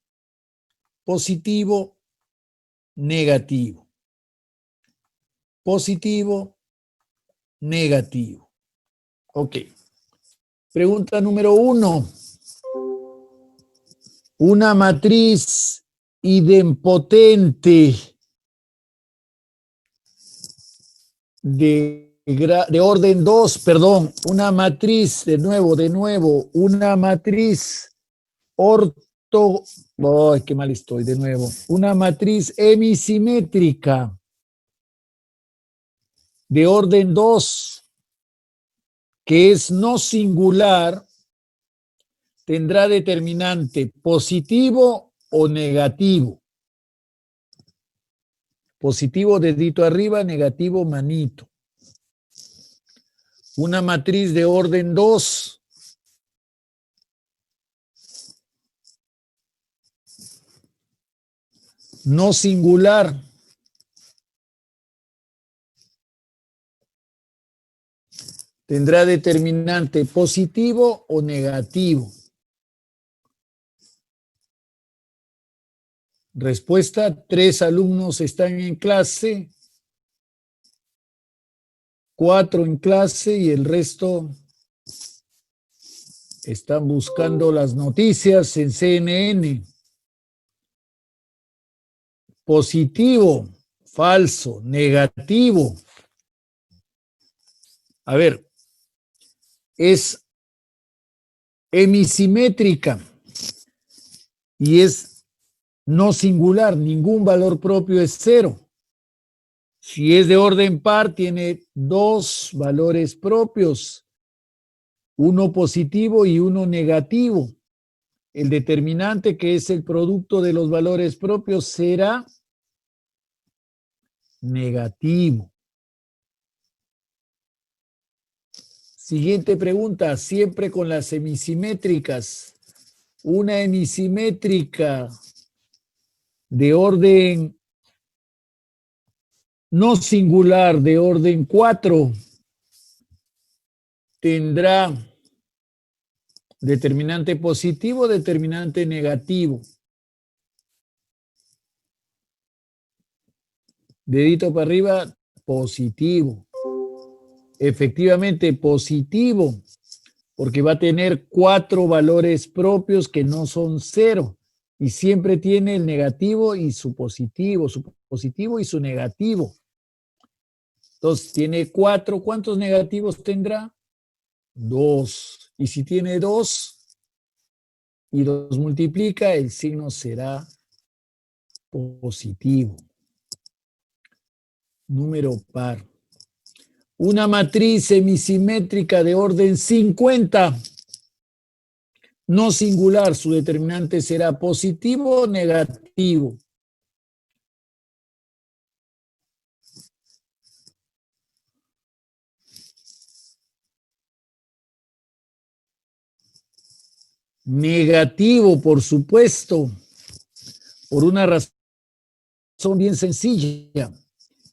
Positivo, negativo. Positivo, negativo. Ok. Pregunta número 1. Una matriz idempotente de orden 2, perdón, una matriz, de nuevo, una matriz ¡ay, qué mal estoy, de nuevo! Una matriz hemisimétrica de orden 2, que es no singular, tendrá determinante positivo o negativo. Positivo, dedito arriba, negativo, manito. Una matriz de orden 2 no singular. Tendrá determinante positivo o negativo. Respuesta: 3 alumnos están en clase, 4 en clase y el resto están buscando las noticias en CNN. Positivo, falso, negativo. A ver, es hemisimétrica y es no singular, ningún valor propio es 0. Si es de orden par, tiene 2 valores propios, uno positivo y uno negativo. El determinante, que es el producto de los valores propios, será negativo. Siguiente pregunta, siempre con las hemisimétricas. Una hemisimétrica de orden no singular, de orden 4, tendrá determinante positivo, determinante negativo. Dedito para arriba, positivo. Efectivamente, positivo, porque va a tener 4 valores propios que no son 0. Y siempre tiene el negativo y su positivo y su negativo. Entonces, tiene 4. ¿Cuántos negativos tendrá? 2. Y si tiene 2 y los multiplica, el signo será positivo. Número par. Una matriz semisimétrica de orden 50, no singular, su determinante será positivo o negativo. Negativo, por supuesto, por una razón bien sencilla.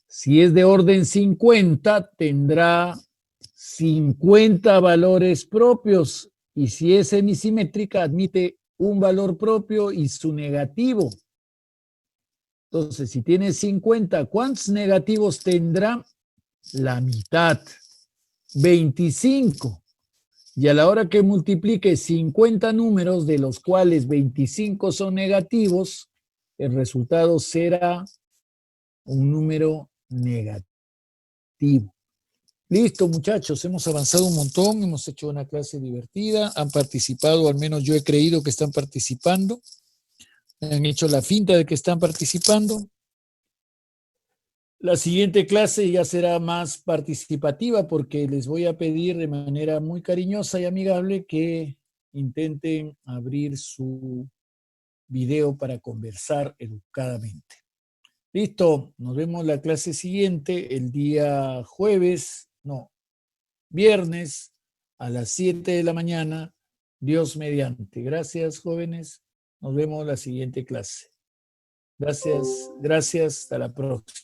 Si es de orden 50, tendrá 50 valores propios, y si es semisimétrica, admite un valor propio y su negativo. Entonces, si tiene 50, ¿cuántos negativos tendrá? La mitad, 25. Y a la hora que multiplique 50 números, de los cuales 25 son negativos, el resultado será un número negativo. Listo, muchachos, hemos avanzado un montón, hemos hecho una clase divertida, han participado, al menos yo he creído que están participando, han hecho la finta de que están participando. La siguiente clase ya será más participativa, porque les voy a pedir de manera muy cariñosa y amigable que intenten abrir su video para conversar educadamente. Listo, nos vemos la clase siguiente el día viernes a las 7 de la mañana, Dios mediante. Gracias, jóvenes. Nos vemos la siguiente clase. Gracias, hasta la próxima.